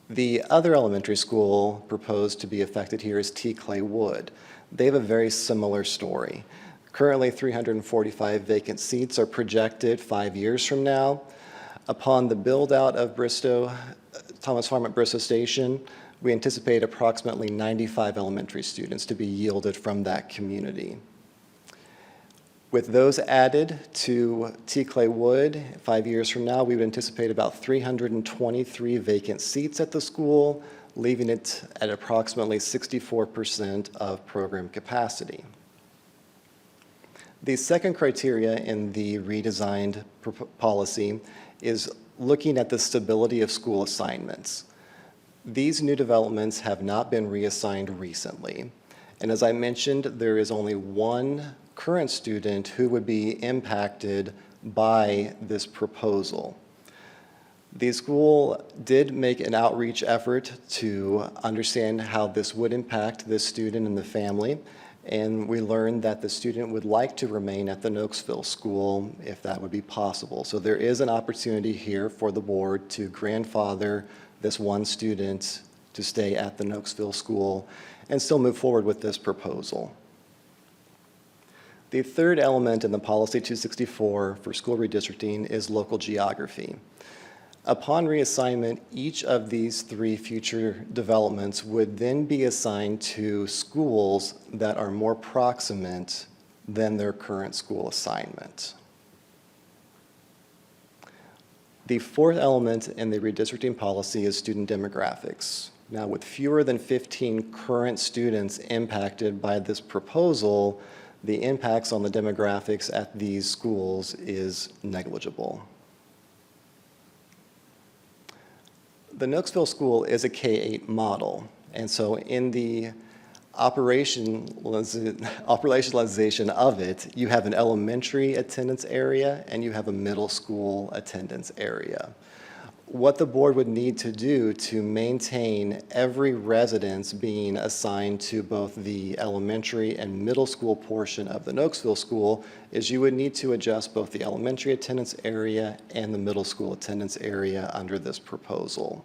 The other elementary school proposed to be affected here is T. Clay Wood. They have a very similar story. Currently, 345 vacant seats are projected 5 years from now. Upon the build-out of Thomas Farm at Bristow Station, we anticipate approximately 95 elementary students to be yielded from that community. With those added to T. Clay Wood, 5 years from now, we would anticipate about 323 vacant seats at the school, leaving it at approximately 64% of program capacity. The second criteria in the redesigned policy is looking at the stability of school assignments. These new developments have not been reassigned recently. And as I mentioned, there is only one current student who would be impacted by this proposal. The school did make an outreach effort to understand how this would impact this student and the family, and we learned that the student would like to remain at the Nokesville school if that would be possible. So there is an opportunity here for the board to grandfather this one student to stay at the Nokesville school and still move forward with this proposal. The third element in the Policy 264 for school redistricting is local geography. Upon reassignment, each of these three future developments would then be assigned to schools that are more proximate than their current school assignment. The fourth element in the redistricting policy is student demographics. Now, with fewer than 15 current students impacted by this proposal, the impacts on the demographics at these schools is negligible. The Nokesville School is a K-8 model, and so in the operationalization of it, you have an elementary attendance area and you have a middle school attendance area. What the board would need to do to maintain every residence being assigned to both the elementary and middle school portion of the Nokesville School is you would need to adjust both the elementary attendance area and the middle school attendance area under this proposal.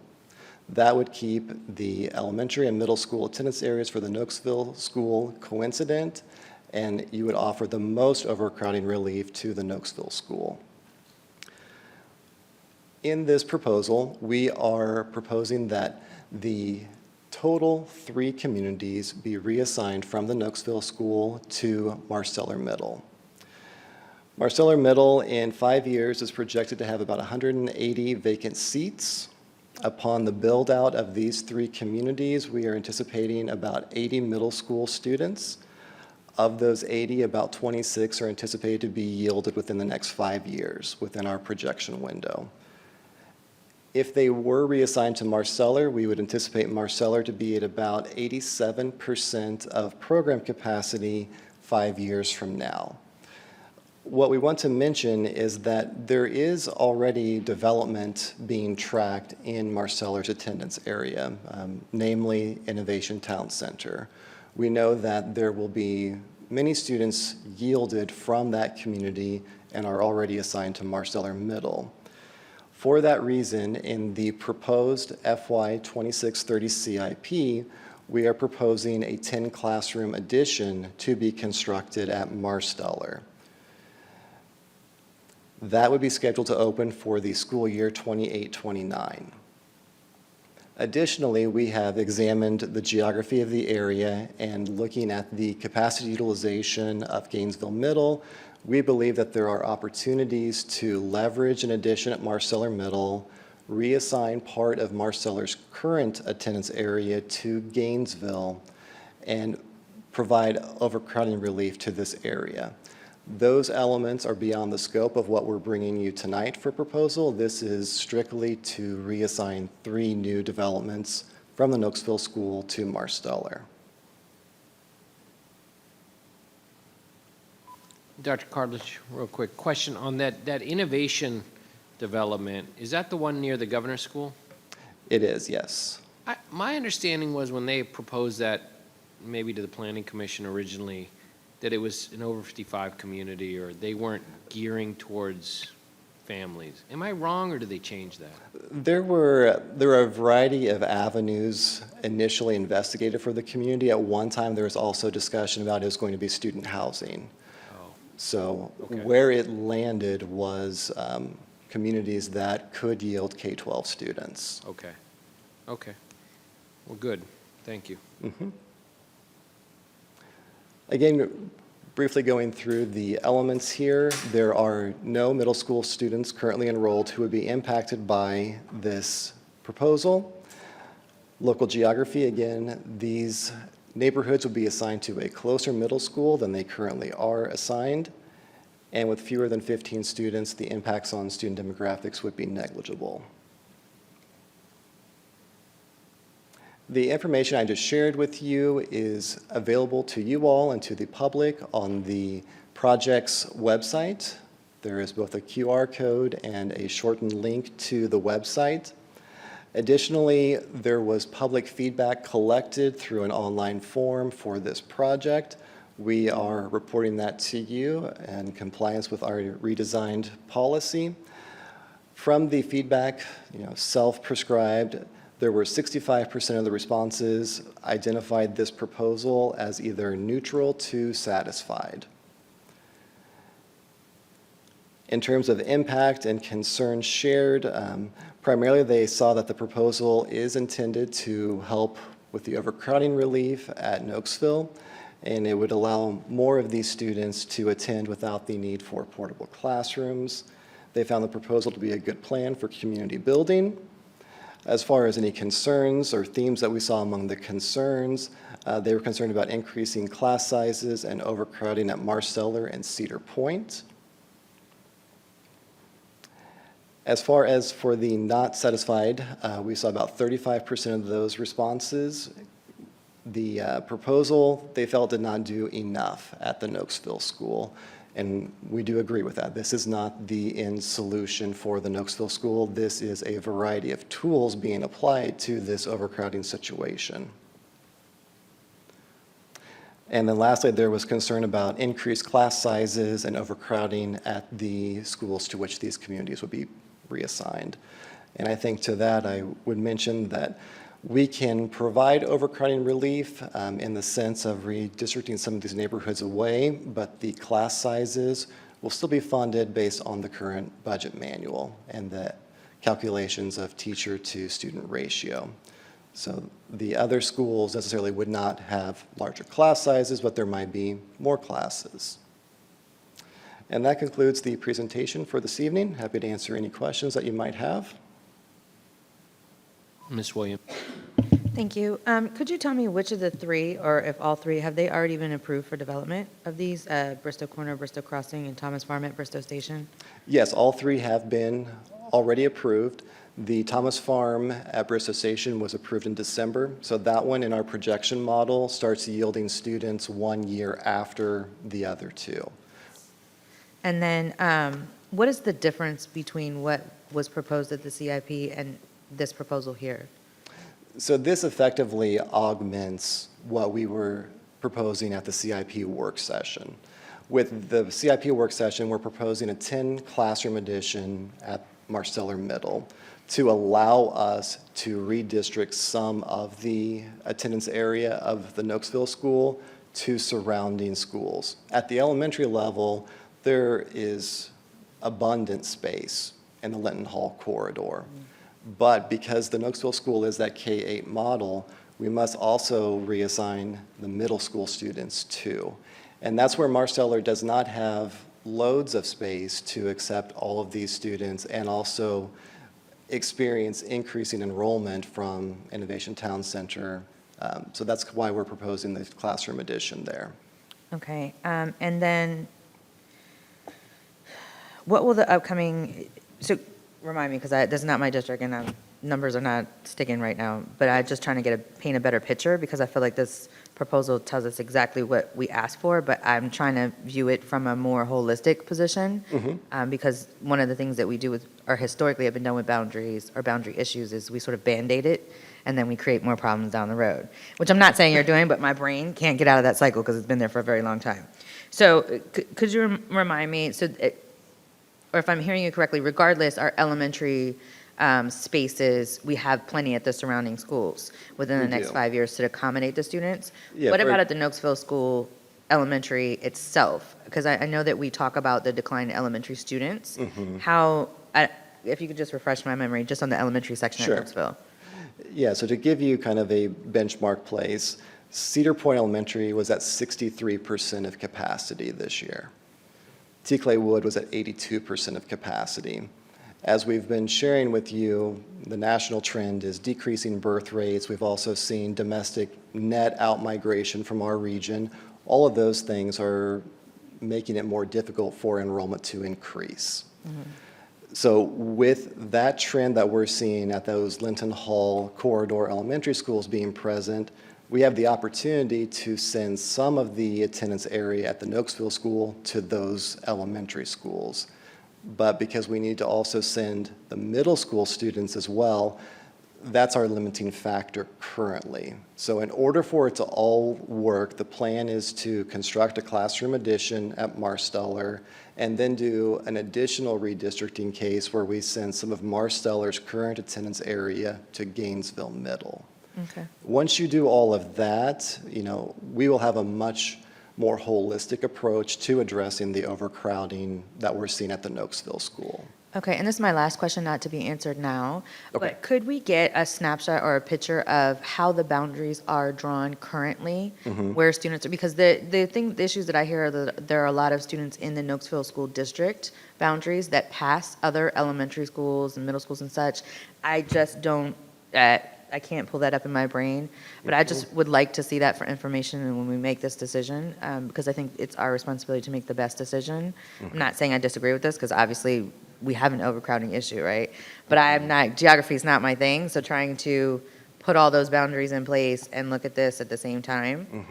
That would keep the elementary and middle school attendance areas for the Nokesville School coincident, and you would offer the most overcrowding relief to the Nokesville School. In this proposal, we are proposing that the total 3 communities be reassigned from the Nokesville School to Marsteller Middle. Marsteller Middle in 5 years is projected to have about 180 vacant seats. Upon the build-out of these 3 communities, we are anticipating about 80 middle school students. Of those 80, about 26 are anticipated to be yielded within the next 5 years within our projection window. If they were reassigned to Marsteller, we would anticipate Marsteller to be at about 87% of program capacity 5 years from now. What we want to mention is that there is already development being tracked in Marsteller's attendance area, namely Innovation Town Center. We know that there will be many students yielded from that community and are already assigned to Marsteller Middle. For that reason, in the proposed FY 2630 CIP, we are proposing a 10 classroom addition to be constructed at Marsteller. That would be scheduled to open for the school year 28-29. Additionally, we have examined the geography of the area and looking at the capacity utilization of Gainesville Middle, we believe that there are opportunities to leverage an addition at Marsteller Middle, reassign part of Marsteller's current attendance area to Gainesville, and provide overcrowding relief to this area. Those elements are beyond the scope of what we're bringing you tonight for proposal. This is strictly to reassign 3 new developments from the Nokesville School to Marsteller. Dr. Cartlidge, real quick question on that innovation development. Is that the one near the governor's school? It is, yes. My understanding was when they proposed that, maybe to the Planning Commission originally, that it was an over 55 community, or they weren't gearing towards families. Am I wrong, or did they change that? There were a variety of avenues initially investigated for the community. At one time, there was also discussion about it was going to be student housing. So where it landed was communities that could yield K-12 students. Okay. Okay. Well, good. Thank you. Mm-hmm. Again, briefly going through the elements here, there are no middle school students currently enrolled who would be impacted by this proposal. Local geography, again, these neighborhoods would be assigned to a closer middle school than they currently are assigned, and with fewer than 15 students, the impacts on student demographics would be negligible. The information I just shared with you is available to you all and to the public on the project's website. There is both a QR code and a shortened link to the website. Additionally, there was public feedback collected through an online form for this project. We are reporting that to you in compliance with our redesigned policy. From the feedback, self-prescribed, there were 65% of the responses identified this proposal as either neutral to satisfied. In terms of impact and concerns shared, primarily they saw that the proposal is intended to help with the overcrowding relief at Nokesville, and it would allow more of these students to attend without the need for portable classrooms. They found the proposal to be a good plan for community building. As far as any concerns or themes that we saw among the concerns, they were concerned about increasing class sizes and overcrowding at Marsteller and Cedar Point. As far as for the not satisfied, we saw about 35% of those responses. The proposal, they felt, did not do enough at the Nokesville school. And we do agree with that. This is not the end solution for the Nokesville school. This is a variety of tools being applied to this overcrowding situation. And then lastly, there was concern about increased class sizes and overcrowding at the schools to which these communities would be reassigned. And I think to that, I would mention that we can provide overcrowding relief in the sense of redistricting some of these neighborhoods away, but the class sizes will still be funded based on the current budget manual and the calculations of teacher to student ratio. So the other schools necessarily would not have larger class sizes, but there might be more classes. And that concludes the presentation for this evening. Happy to answer any questions that you might have. Ms. Williams. Thank you. Could you tell me which of the three, or if all three, have they already been approved for development of these? Bristow Corner, Bristow Crossing, and Thomas Farm at Bristow Station? Yes, all three have been already approved. The Thomas Farm at Bristow Station was approved in December, so that one in our projection model starts yielding students 1 year after the other two. And then what is the difference between what was proposed at the CIP and this proposal here? So this effectively augments what we were proposing at the CIP work session. With the CIP work session, we're proposing a 10 classroom addition at Marsteller Middle to allow us to redistrict some of the attendance area of the Nokesville school to surrounding schools. At the elementary level, there is abundant space in the Linton Hall corridor. But because the Nokesville school is that K-8 model, we must also reassign the middle school students too. And that's where Marsteller does not have loads of space to accept all of these students and also experience increasing enrollment from Innovation Town Center. So that's why we're proposing the classroom addition there. Okay, and then what will the upcoming, so remind me, because this is not my district and numbers are not sticking right now, but I'm just trying to paint a better picture because I feel like this proposal tells us exactly what we asked for, but I'm trying to view it from a more holistic position because one of the things that we do with, or historically have been done with boundaries or boundary issues is we sort of Band-Aid it and then we create more problems down the road, which I'm not saying you're doing, but my brain can't get out of that cycle because it's been there for a very long time. So could you remind me, or if I'm hearing you correctly, regardless, our elementary spaces, we have plenty at the surrounding schools within the next 5 years to accommodate the students. Yeah, What about at the Nokesville School Elementary itself? Because I know that we talk about the decline in elementary students. How, if you could just refresh my memory, just on the elementary section Sure. at Nokesville. Yeah, so to give you kind of a benchmark place, Cedar Point Elementary was at 63% of capacity this year. T. Clay Wood was at 82% of capacity. As we've been sharing with you, the national trend is decreasing birth rates. We've also seen domestic net outmigration from our region. All of those things are making it more difficult for enrollment to increase. So with that trend that we're seeing at those Linton Hall corridor elementary schools being present, we have the opportunity to send some of the attendance area at the Nokesville school to those elementary schools. But because we need to also send the middle school students as well, that's our limiting factor currently. So in order for it to all work, the plan is to construct a classroom addition at Marsteller and then do an additional redistricting case where we send some of Marsteller's current attendance area to Gainesville Middle. Okay. Once you do all of that, we will have a much more holistic approach to addressing the overcrowding that we're seeing at the Nokesville school. Okay, and this is my last question, not to be answered now, Okay. but could we get a snapshot or a picture of how the boundaries are drawn currently, where students are, because the issues that I hear are that there are a lot of students in the Nokesville School District boundaries that pass other elementary schools and middle schools and such. I just don't, I can't pull that up in my brain, but I just would like to see that for information and when we make this decision, because I think it's our responsibility to make the best decision. I'm not saying I disagree with this, because obviously we have an overcrowding issue, right? But geography is not my thing, so trying to put all those boundaries in place and look at this at the same time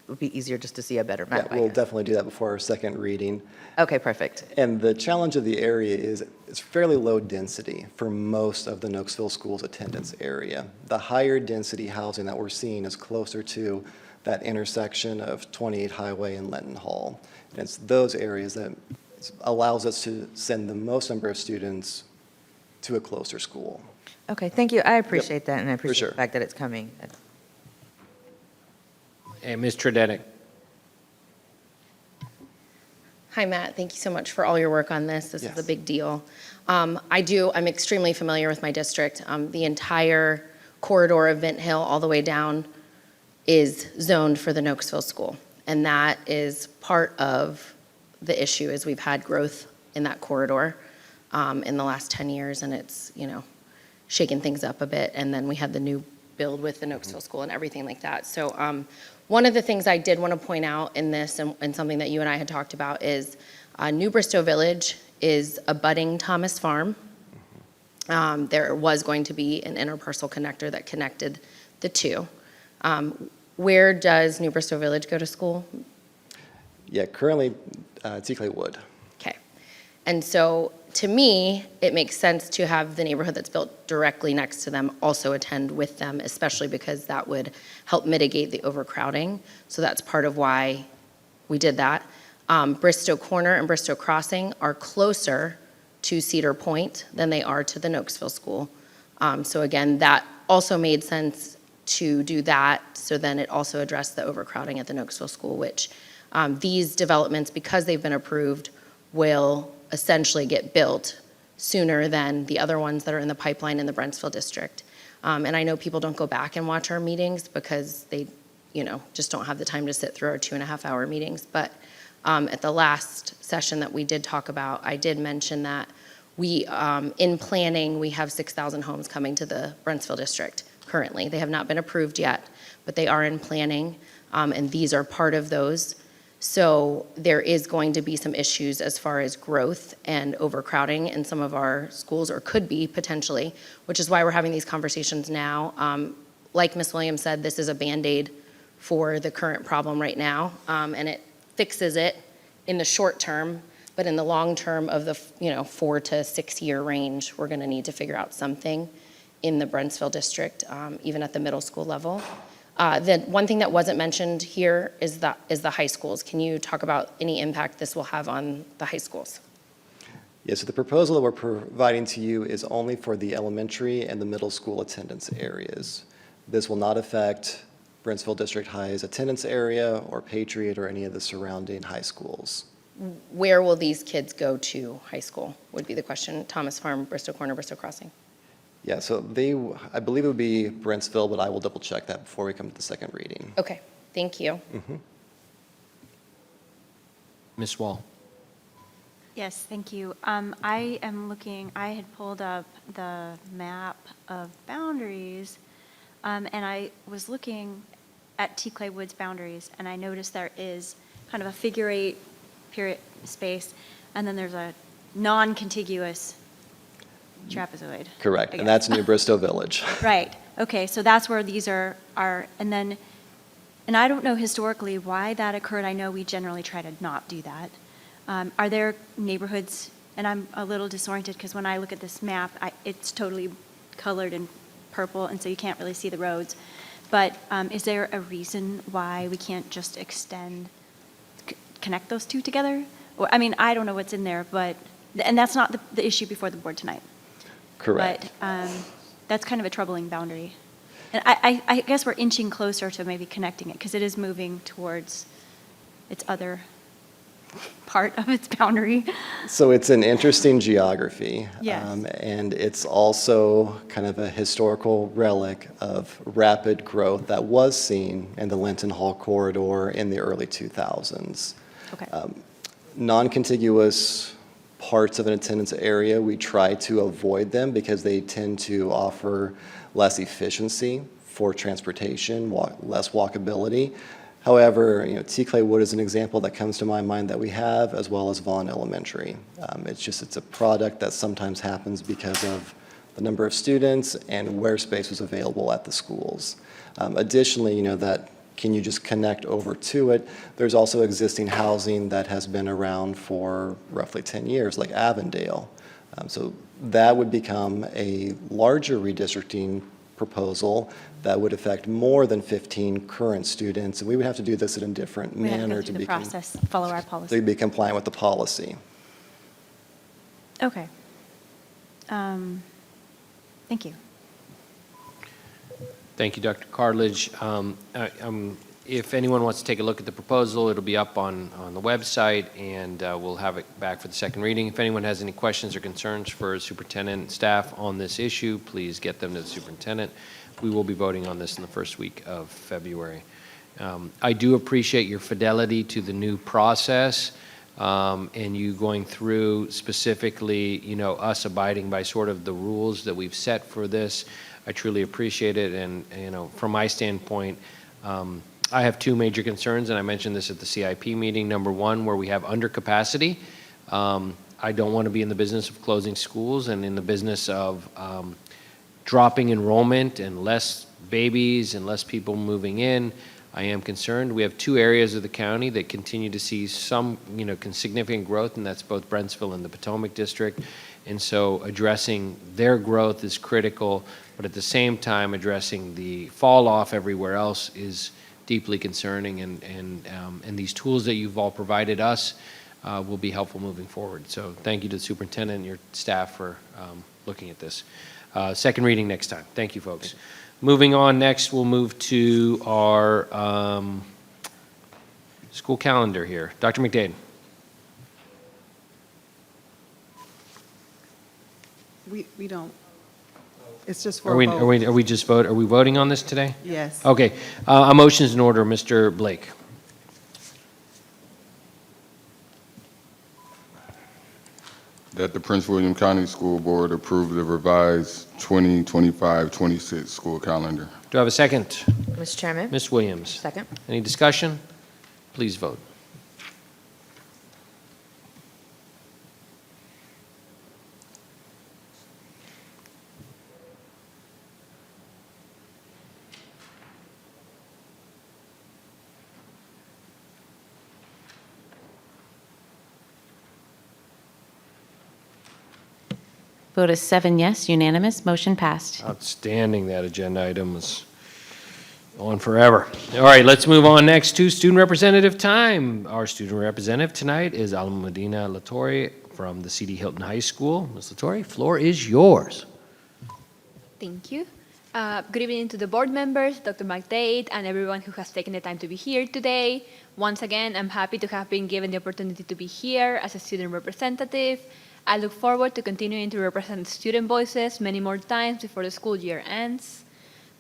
would be easier just to see a better map. Yeah, we'll definitely do that before our second reading. Okay, perfect. And the challenge of the area is it's fairly low density for most of the Nokesville schools attendance area. The higher density housing that we're seeing is closer to that intersection of 28 Highway and Linton Hall. And it's those areas that allows us to send the most number of students to a closer school. Okay, thank you. I appreciate that, and I appreciate sure. the fact that it's coming. And Ms. Tredenik. Hi, Matt. Thank you so much for all your work on this. This is a big deal. I'm extremely familiar with my district. The entire corridor of Vint Hill all the way down is zoned for the Nokesville school. And that is part of the issue is we've had growth in that corridor in the last 10 years, and it's, shaken things up a bit. And then we had the new build with the Nokesville school and everything like that. So one of the things I did want to point out in this, and something that you and I had talked about, is New Bristow Village is a budding Thomas Farm. There was going to be an interparcel connector that connected the two. Where does New Bristow Village go to school? Yeah, currently Tickley Wood. Okay. And so to me, it makes sense to have the neighborhood that's built directly next to them also attend with them, especially because that would help mitigate the overcrowding. So that's part of why we did that. Bristow Corner and Bristow Crossing are closer to Cedar Point than they are to the Nokesville school. So again, that also made sense to do that. So then it also addressed the overcrowding at the Nokesville school, which these developments, because they've been approved, will essentially get built sooner than the other ones that are in the pipeline in the Brentsville district. And I know people don't go back and watch our meetings because they, just don't have the time to sit through our 2.5-hour meetings. But at the last session that we did talk about, I did mention that we, in planning, we have 6,000 homes coming to the Brentsville district currently. They have not been approved yet, but they are in planning, and these are part of those. So there is going to be some issues as far as growth and overcrowding in some of our schools, or could be potentially, which is why we're having these conversations now. Like Ms. Williams said, this is a Band-Aid for the current problem right now, and it fixes it in the short term, but in the long term of the 4 to 6 year range, we're gonna need to figure out something in the Brentsville district, even at the middle school level. The one thing that wasn't mentioned here is the high schools. Can you talk about any impact this will have on the high schools? Yeah, so the proposal that we're providing to you is only for the elementary and the middle school attendance areas. This will not affect Brentsville District High's attendance area or Patriot or any of the surrounding high schools. Where will these kids go to high school would be the question. Thomas Farm, Bristow Corner, Bristow Crossing. Yeah, so I believe it would be Brentsville, but I will double check that before we come to the second reading. Okay, thank you. Ms. Wall. Yes, thank you. I had pulled up the map of boundaries, and I was looking at Tickley Woods boundaries, and I noticed there is kind of a figure 8 period space, and then there's a non-contiguous trapezoid. Correct, I and guess. that's New Bristow Village. Right, okay, so that's where these are, and then, and I don't know historically why that occurred. I know we generally try to not do that. Are there neighborhoods, and I'm a little disoriented because when I look at this map, it's totally colored in purple, and so you can't really see the roads. But is there a reason why we can't just connect those two together? Or, I mean, I don't know what's in there, but, and that's not the issue before the board tonight. Correct. But that's kind of a troubling boundary. And I guess we're inching closer to maybe connecting it, because it is moving towards its other part of its boundary. So it's an interesting geography. Yes. And it's also kind of a historical relic of rapid growth that was seen in the Linton Hall corridor in the early 2000s. Okay. Non-contiguous parts of an attendance area, we try to avoid them because they tend to offer less efficiency for transportation, less walkability. However, T. Clay Wood is an example that comes to my mind that we have, as well as Vaughn Elementary. It's a product that sometimes happens because of the number of students and where space is available at the schools. Additionally, that can you just connect over to it? There's also existing housing that has been around for roughly 10 years, like Avondale. So that would become a larger redistricting proposal that would affect more than 15 current students, and we would have to do this in a different We have to manner go to through the be process, follow our policy. to be compliant with the policy. Okay. Thank you. Thank you, Dr. Cartledge. If anyone wants to take a look at the proposal, it'll be up on the website, and we'll have it back for the second reading. If anyone has any questions or concerns for superintendent and staff on this issue, please get them to the superintendent. We will be voting on this in the first week of February. I do appreciate your fidelity to the new process, and you going through specifically, us abiding by sort of the rules that we've set for this. I truly appreciate it, and from my standpoint, I have two major concerns, and I mentioned this at the CIP meeting. Number one, where we have undercapacity. I don't want to be in the business of closing schools and in the business of dropping enrollment and less babies and less people moving in. I am concerned. We have two areas of the county that continue to see some, significant growth, and that's both Brentsville and the Potomac District. And so addressing their growth is critical, but at the same time, addressing the fall off everywhere else is deeply concerning, and these tools that you've all provided us will be helpful moving forward. So thank you to the superintendent and your staff for looking at this. Second reading next time. Thank you, folks. Moving on, next we'll move to our school calendar here. Dr. McDade. We don't. It's just for Are a we vote. Are we voting on this today? Yes. Okay. A motion is in order. Mr. Blake. That the Prince William County School Board approve the revised 2025-26 school calendar. Do I have a second? Mr. Chairman? Ms. Williams. Second. Any discussion? Please vote. Vote is 7 yes, unanimous, motion passed. Outstanding. That agenda item was on forever. All right, let's move on next to student representative time. Our student representative tonight is Alma Medina Latorre from the C.D. Hilton High School. Ms. Latorre, floor is yours. Thank you. Good evening to the board members, Dr. McDade, and everyone who has taken the time to be here today. Once again, I'm happy to have been given the opportunity to be here as a student representative. I look forward to continuing to represent student voices many more times before the school year ends.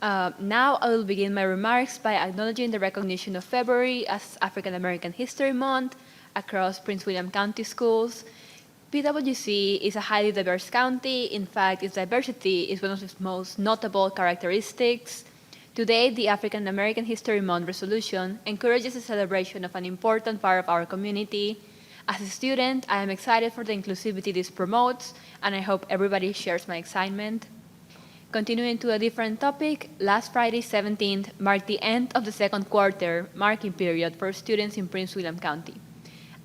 Now I will begin my remarks by acknowledging the recognition of February as African American History Month across Prince William County schools. PWC is a highly diverse county. In fact, its diversity is one of its most notable characteristics. Today, the African American History Month resolution encourages a celebration of an important part of our community. As a student, I am excited for the inclusivity this promotes, and I hope everybody shares my excitement. Continuing to a different topic, last Friday, 17th, marked the end of the second quarter marking period for students in Prince William County.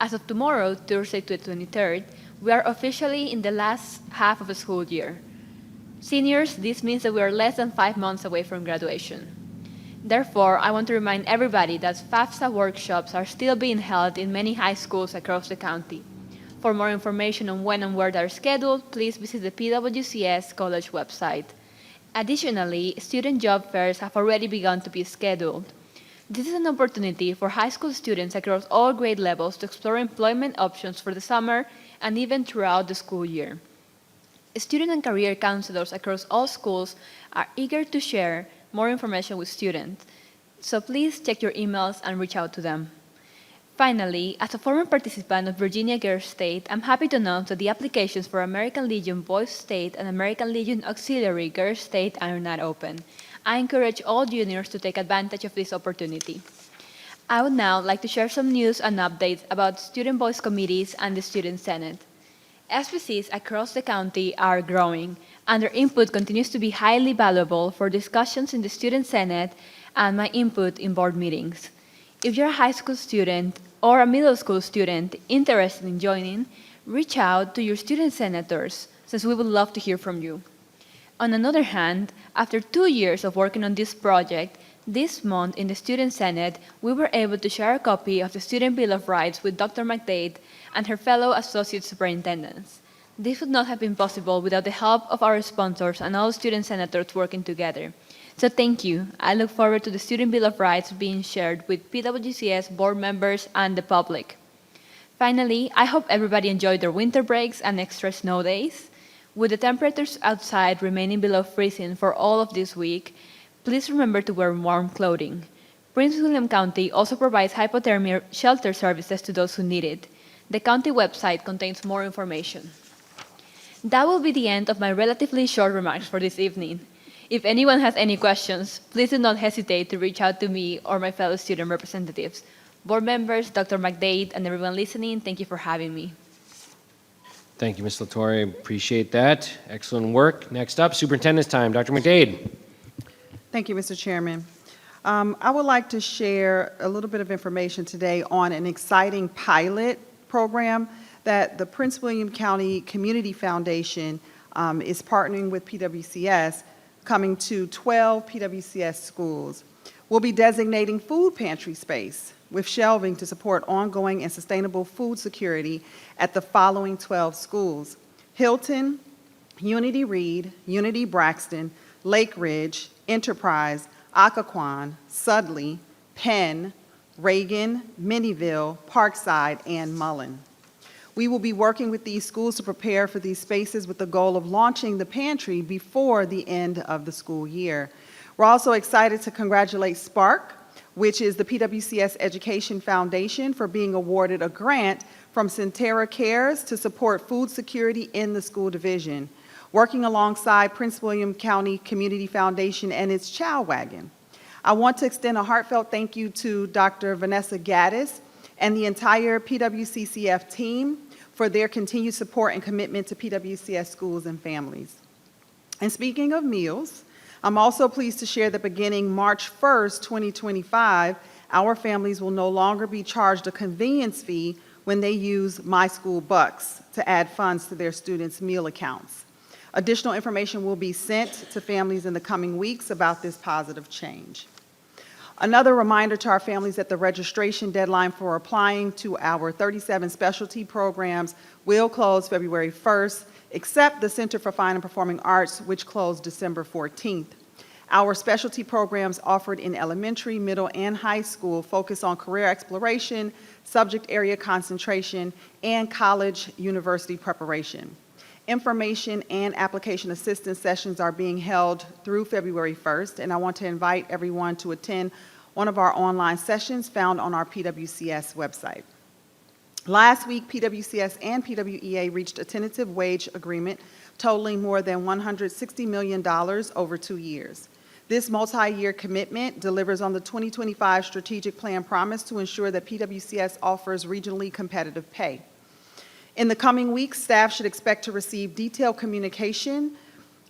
As of tomorrow, Thursday, the 23rd, we are officially in the last half of the school year. Seniors, this means that we are less than 5 months away from graduation. Therefore, I want to remind everybody that FAFSA workshops are still being held in many high schools across the county. For more information on when and where they are scheduled, please visit the PWCS College website. Additionally, student job fairs have already begun to be scheduled. This is an opportunity for high school students across all grade levels to explore employment options for the summer and even throughout the school year. Student and career counselors across all schools are eager to share more information with students, so please check your emails and reach out to them. Finally, as a former participant of Virginia Girls State, I'm happy to announce that the applications for American Legion Boys State and American Legion Auxiliary Girls State are not open. I encourage all juniors to take advantage of this opportunity. I would now like to share some news and updates about student voice committees and the Student Senate. SBCs across the county are growing, and their input continues to be highly valuable for discussions in the Student Senate and my input in board meetings. If you're a high school student or a middle school student interested in joining, reach out to your student senators, since we would love to hear from you. On another hand, after 2 years of working on this project, this month in the Student Senate, we were able to share a copy of the Student Bill of Rights with Dr. McDade and her fellow associate superintendents. This would not have been possible without the help of our sponsors and all student senators working together. So thank you. I look forward to the Student Bill of Rights being shared with PWCS board members and the public. Finally, I hope everybody enjoyed their winter breaks and extra snow days. With the temperatures outside remaining below freezing for all of this week, please remember to wear warm clothing. Prince William County also provides hypothermia shelter services to those who need it. The county website contains more information. That will be the end of my relatively short remarks for this evening. If anyone has any questions, please do not hesitate to reach out to me or my fellow student representatives. Board members, Dr. McDade, and everyone listening, thank you for having me. Thank you, Ms. LaTorre. Appreciate that. Excellent work. Next up, Superintendent's time. Dr. McDade. Thank you, Mr. Chairman. I would like to share a little bit of information today on an exciting pilot program that the Prince William County Community Foundation is partnering with PWCS, coming to 12 PWCS schools. We'll be designating food pantry space with shelving to support ongoing and sustainable food security at the following 12 schools: Hilton, Unity Reed, Unity Braxton, Lake Ridge, Enterprise, Occoquan, Sudley, Penn, Reagan, Minnieville, Parkside, and Mullen. We will be working with these schools to prepare for these spaces with the goal of launching the pantry before the end of the school year. We're also excited to congratulate Spark, which is the PWCS Education Foundation, for being awarded a grant from Centera Cares to support food security in the school division, working alongside Prince William County Community Foundation and its Chow Wagon. I want to extend a heartfelt thank you to Dr. Vanessa Gaddis and the entire PWCCF team for their continued support and commitment to PWCS schools and families. And speaking of meals, I'm also pleased to share that beginning March 1st, 2025, our families will no longer be charged a convenience fee when they use My School Bucks to add funds to their students' meal accounts. Additional information will be sent to families in the coming weeks about this positive change. Another reminder to our families that the registration deadline for applying to our 37 specialty programs will close February 1st, except the Center for Fine and Performing Arts, which closed December 14th. Our specialty programs offered in elementary, middle, and high school focus on career exploration, subject area concentration, and college-university preparation. Information and application assistance sessions are being held through February 1st, and I want to invite everyone to attend one of our online sessions found on our PWCS website. Last week, PWCS and PWEA reached a tentative wage agreement totaling more than $160 million over 2 years. This multi-year commitment delivers on the 2025 strategic plan promise to ensure that PWCS offers regionally competitive pay. In the coming weeks, staff should expect to receive detailed communication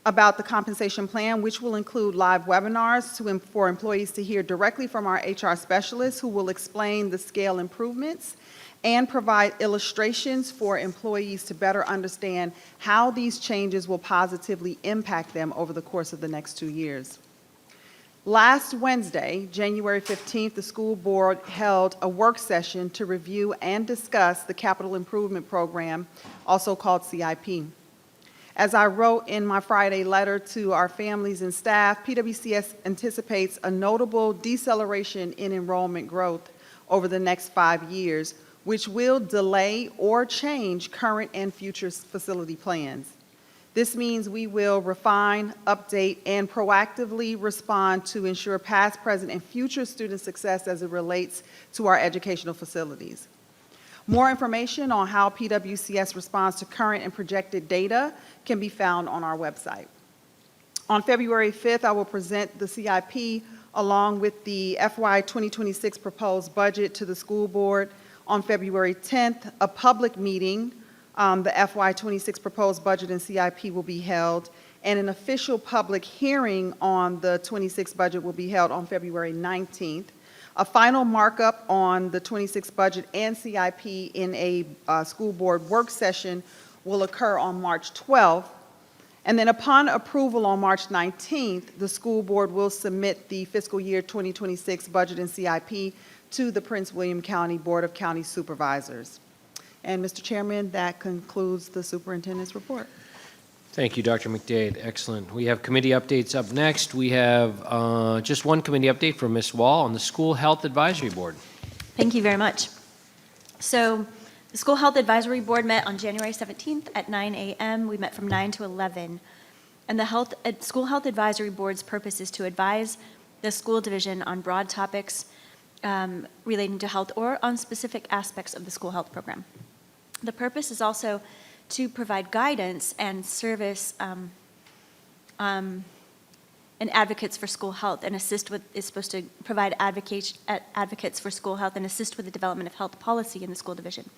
about the compensation plan, which will include live webinars for employees to hear directly from our HR specialists who will explain the scale improvements and provide illustrations for employees to better understand how these changes will positively impact them over the course of the next 2 years. Last Wednesday, January 15th, the school board held a work session to review and discuss the Capital Improvement Program, also called CIP. As I wrote in my Friday letter to our families and staff, PWCS anticipates a notable deceleration in enrollment growth over the next 5 years, which will delay or change current and future facility plans. This means we will refine, update, and proactively respond to ensure past, present, and future student success as it relates to our educational facilities. More information on how PWCS responds to current and projected data can be found on our website. On February 5th, I will present the CIP along with the FY 2026 proposed budget to the school board. On February 10th, a public meeting, the FY 26 proposed budget and CIP will be held, and an official public hearing on the 26 budget will be held on February 19th. A final markup on the 26 budget and CIP in a school board work session will occur on March 12th. And then upon approval on March 19th, the school board will submit the fiscal year 2026 budget and CIP to the Prince William County Board of County Supervisors. And Mr. Chairman, that concludes the superintendent's report. Thank you, Dr. McDade. Excellent. We have committee updates up next. We have just one committee update from Ms. Wall on the School Health Advisory Board. Thank you very much. So the School Health Advisory Board met on January 17th at 9 a.m. We met from 9 to 11. And the School Health Advisory Board's purpose is to advise the school division on broad topics relating to health or on specific aspects of the school health program. The purpose is also to provide guidance and service and advocates for school health and is supposed to provide advocates for school health and assist with the development of health policy in the school division.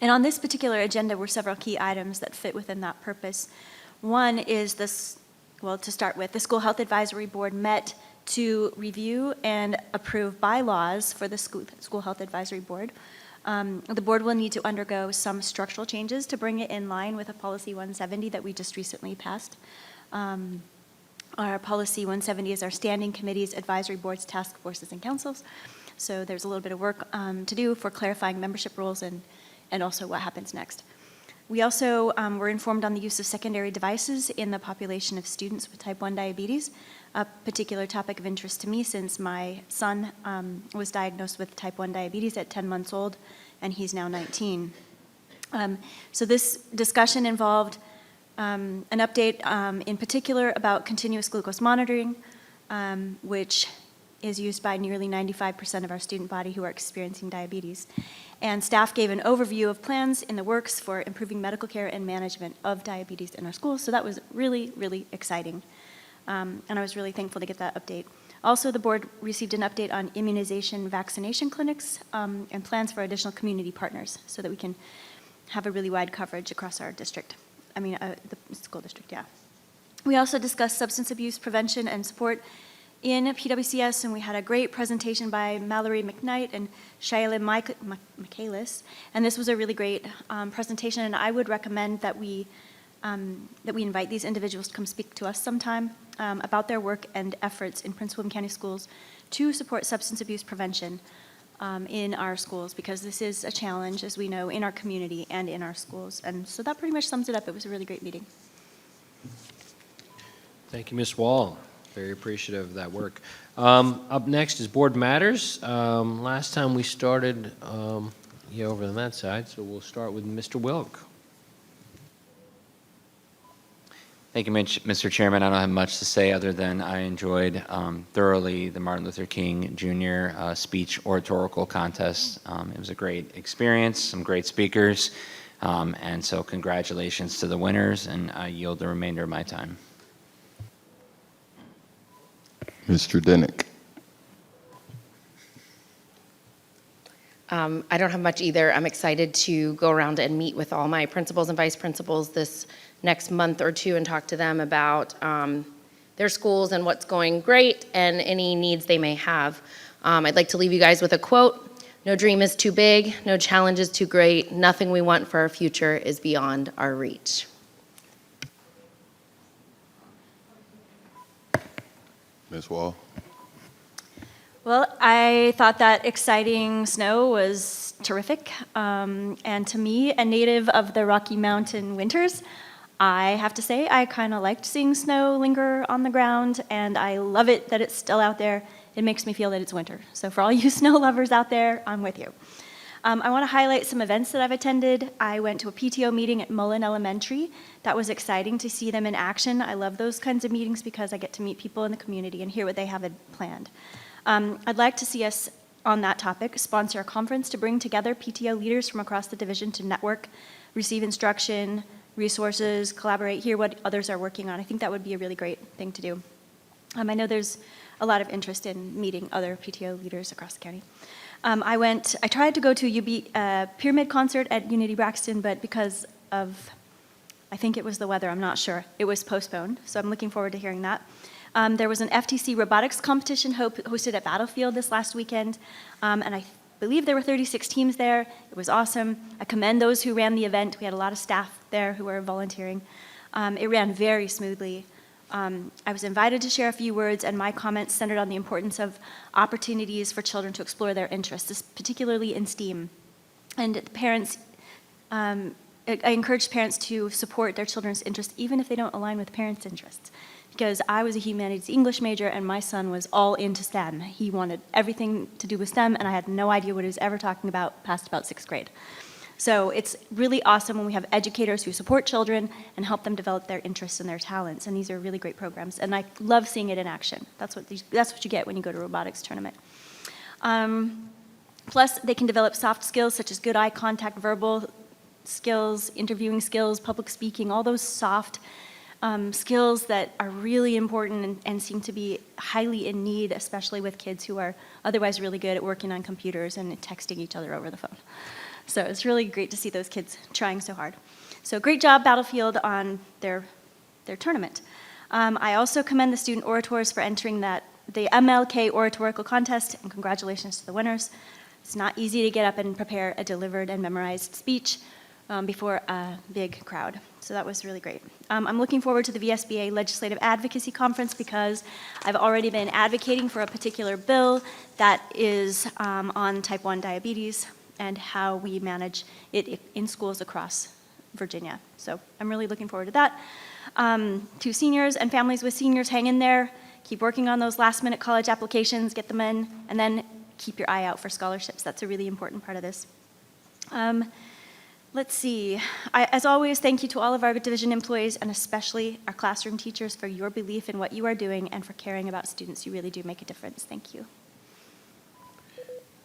And on this particular agenda were several key items that fit within that purpose. One is this, well, to start with, the School Health Advisory Board met to review and approve bylaws for the School Health Advisory Board. The board will need to undergo some structural changes to bring it in line with a Policy 170 that we just recently passed. Our Policy 170 is our standing committees, advisory boards, task forces, and councils. So there's a little bit of work to do for clarifying membership rules and also what happens next. We also were informed on the use of secondary devices in the population of students with type 1 diabetes, a particular topic of interest to me since my son was diagnosed with type 1 diabetes at 10 months old, and he's now 19. So this discussion involved an update in particular about continuous glucose monitoring, which is used by nearly 95% of our student body who are experiencing diabetes. And staff gave an overview of plans in the works for improving medical care and management of diabetes in our schools. So that was really, really exciting. And I was really thankful to get that update. Also, the board received an update on immunization vaccination clinics and plans for additional community partners so that we can have a really wide coverage across our district. The school district, yeah. We also discussed substance abuse prevention and support in PWCS, and we had a great presentation by Mallory McKnight and Shaila Michaelis, and this was a really great presentation, and I would recommend that we invite these individuals to come speak to us sometime about their work and efforts in Prince William County Schools to support substance abuse prevention in our schools, because this is a challenge, as we know, in our community and in our schools. And so that pretty much sums it up. It was a really great meeting. Thank you, Ms. Wall. Very appreciative of that work. Up next is Board Matters. Last time we started over on that side, so we'll start with Mr. Wilk. Thank you, Mr. Chairman. I don't have much to say other than I enjoyed thoroughly the Martin Luther King Jr. Speech oratorical contest. It was a great experience, some great speakers, and so congratulations to the winners, and I yield the remainder of my time. Mr. Denick. I don't have much either. I'm excited to go around and meet with all my principals and vice principals this next month or two and talk to them about their schools and what's going great and any needs they may have. I'd like to leave you guys with a quote. No dream is too big, no challenge is too great, nothing we want for our future is beyond our reach. Ms. Wall. Well, I thought that exciting snow was terrific. And to me, a native of the Rocky Mountain winters, I have to say I kind of liked seeing snow linger on the ground, and I love it that it's still out there. It makes me feel that it's winter. So for all you snow lovers out there, I'm with you. I want to highlight some events that I've attended. I went to a PTO meeting at Mullen Elementary. That was exciting to see them in action. I love those kinds of meetings because I get to meet people in the community and hear what they have planned. I'd like to see us, on that topic, sponsor a conference to bring together PTO leaders from across the division to network, receive instruction, resources, collaborate, hear what others are working on. I think that would be a really great thing to do. I know there's a lot of interest in meeting other PTO leaders across the county. I tried to go to a UB Pyramid concert at Unity Braxton, but because of, I think it was the weather, I'm not sure, it was postponed. So I'm looking forward to hearing that. There was an FTC robotics competition hosted at Battlefield this last weekend, and I believe there were 36 teams there. It was awesome. I commend those who ran the event. We had a lot of staff there who were volunteering. It ran very smoothly. I was invited to share a few words, and my comments centered on the importance of opportunities for children to explore their interests, particularly in STEAM. And parents, I encouraged parents to support their children's interests, even if they don't align with parents' interests. Because I was a humanities English major, and my son was all into STEM. He wanted everything to do with STEM, and I had no idea what he was ever talking about past about 6th grade. So it's really awesome when we have educators who support children and help them develop their interests and their talents, and these are really great programs, and I love seeing it in action. That's what you get when you go to a robotics tournament. Plus, they can develop soft skills such as good eye contact, verbal skills, interviewing skills, public speaking, all those soft skills that are really important and seem to be highly in need, especially with kids who are otherwise really good at working on computers and texting each other over the phone. So it's really great to see those kids trying so hard. So great job, Battlefield, on their tournament. I also commend the student orators for entering the MLK oratorical contest, and congratulations to the winners. It's not easy to get up and prepare a delivered and memorized speech before a big crowd. So that was really great. I'm looking forward to the VSBA Legislative Advocacy Conference because I've already been advocating for a particular bill that is on type 1 diabetes and how we manage it in schools across Virginia. So I'm really looking forward to that. To seniors and families with seniors, hang in there. Keep working on those last-minute college applications, get them in, and then keep your eye out for scholarships. That's a really important part of this. Let's see. As always, thank you to all of our division employees and especially our classroom teachers for your belief in what you are doing and for caring about students. You really do make a difference. Thank you.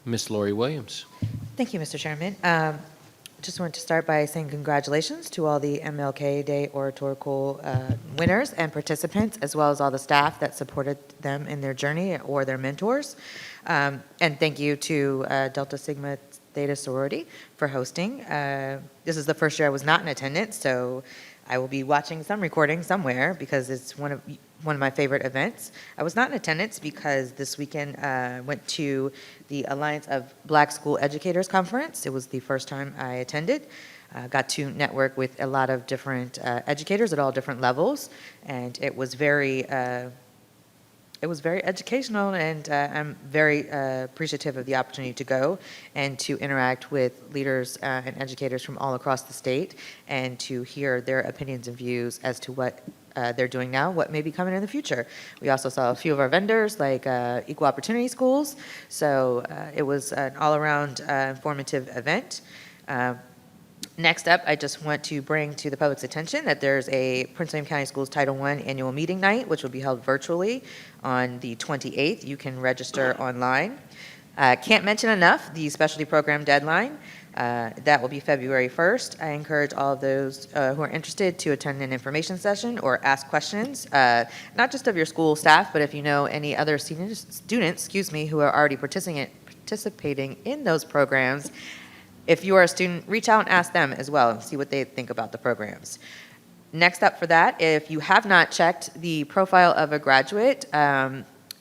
Ms. Lori Williams. Thank you, Mr. Chairman. Just wanted to start by saying congratulations to all the MLK Day oratorical winners and participants, as well as all the staff that supported them in their journey or their mentors. And thank you to Delta Sigma Theta Sorority for hosting. This is the first year I was not in attendance, so I will be watching some recording somewhere because it's one of my favorite events. I was not in attendance because this weekend went to the Alliance of Black School Educators Conference. It was the first time I attended. Got to network with a lot of different educators at all different levels, and it was very educational, and I'm very appreciative of the opportunity to go and to interact with leaders and educators from all across the state and to hear their opinions and views as to what they're doing now, what may be coming in the future. We also saw a few of our vendors like Equal Opportunity Schools, so it was an all-around informative event. Next up, I just want to bring to the public's attention that there's a Prince William County Schools Title I annual meeting night, which will be held virtually on the 28th. You can register online. Can't mention enough the specialty program deadline. That will be February 1st. I encourage all of those who are interested to attend an information session or ask questions, not just of your school staff, but if you know any other students, who are already participating in those programs. If you are a student, reach out and ask them as well and see what they think about the programs. Next up for that, if you have not checked, the profile of a graduate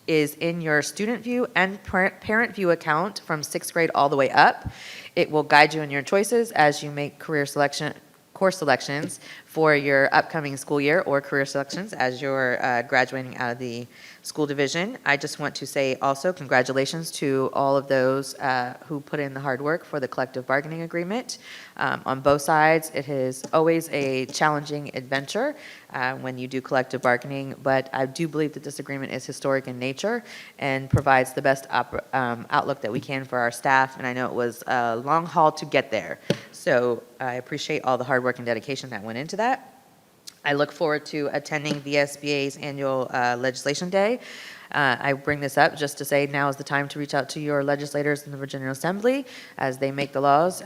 is in your student view and parent view account from 6th grade all the way up. It will guide you in your choices as you make course selections for your upcoming school year, or career selections as you're graduating out of the school division. I just want to say also congratulations to all of those who put in the hard work for the collective bargaining agreement. On both sides, it is always a challenging adventure when you do collective bargaining, but I do believe that this agreement is historic in nature and provides the best outlook that we can for our staff, and I know it was a long haul to get there. So I appreciate all the hard work and dedication that went into that. I look forward to attending VSBA's annual legislation day. I bring this up just to say now is the time to reach out to your legislators in the Virginia Assembly as they make the laws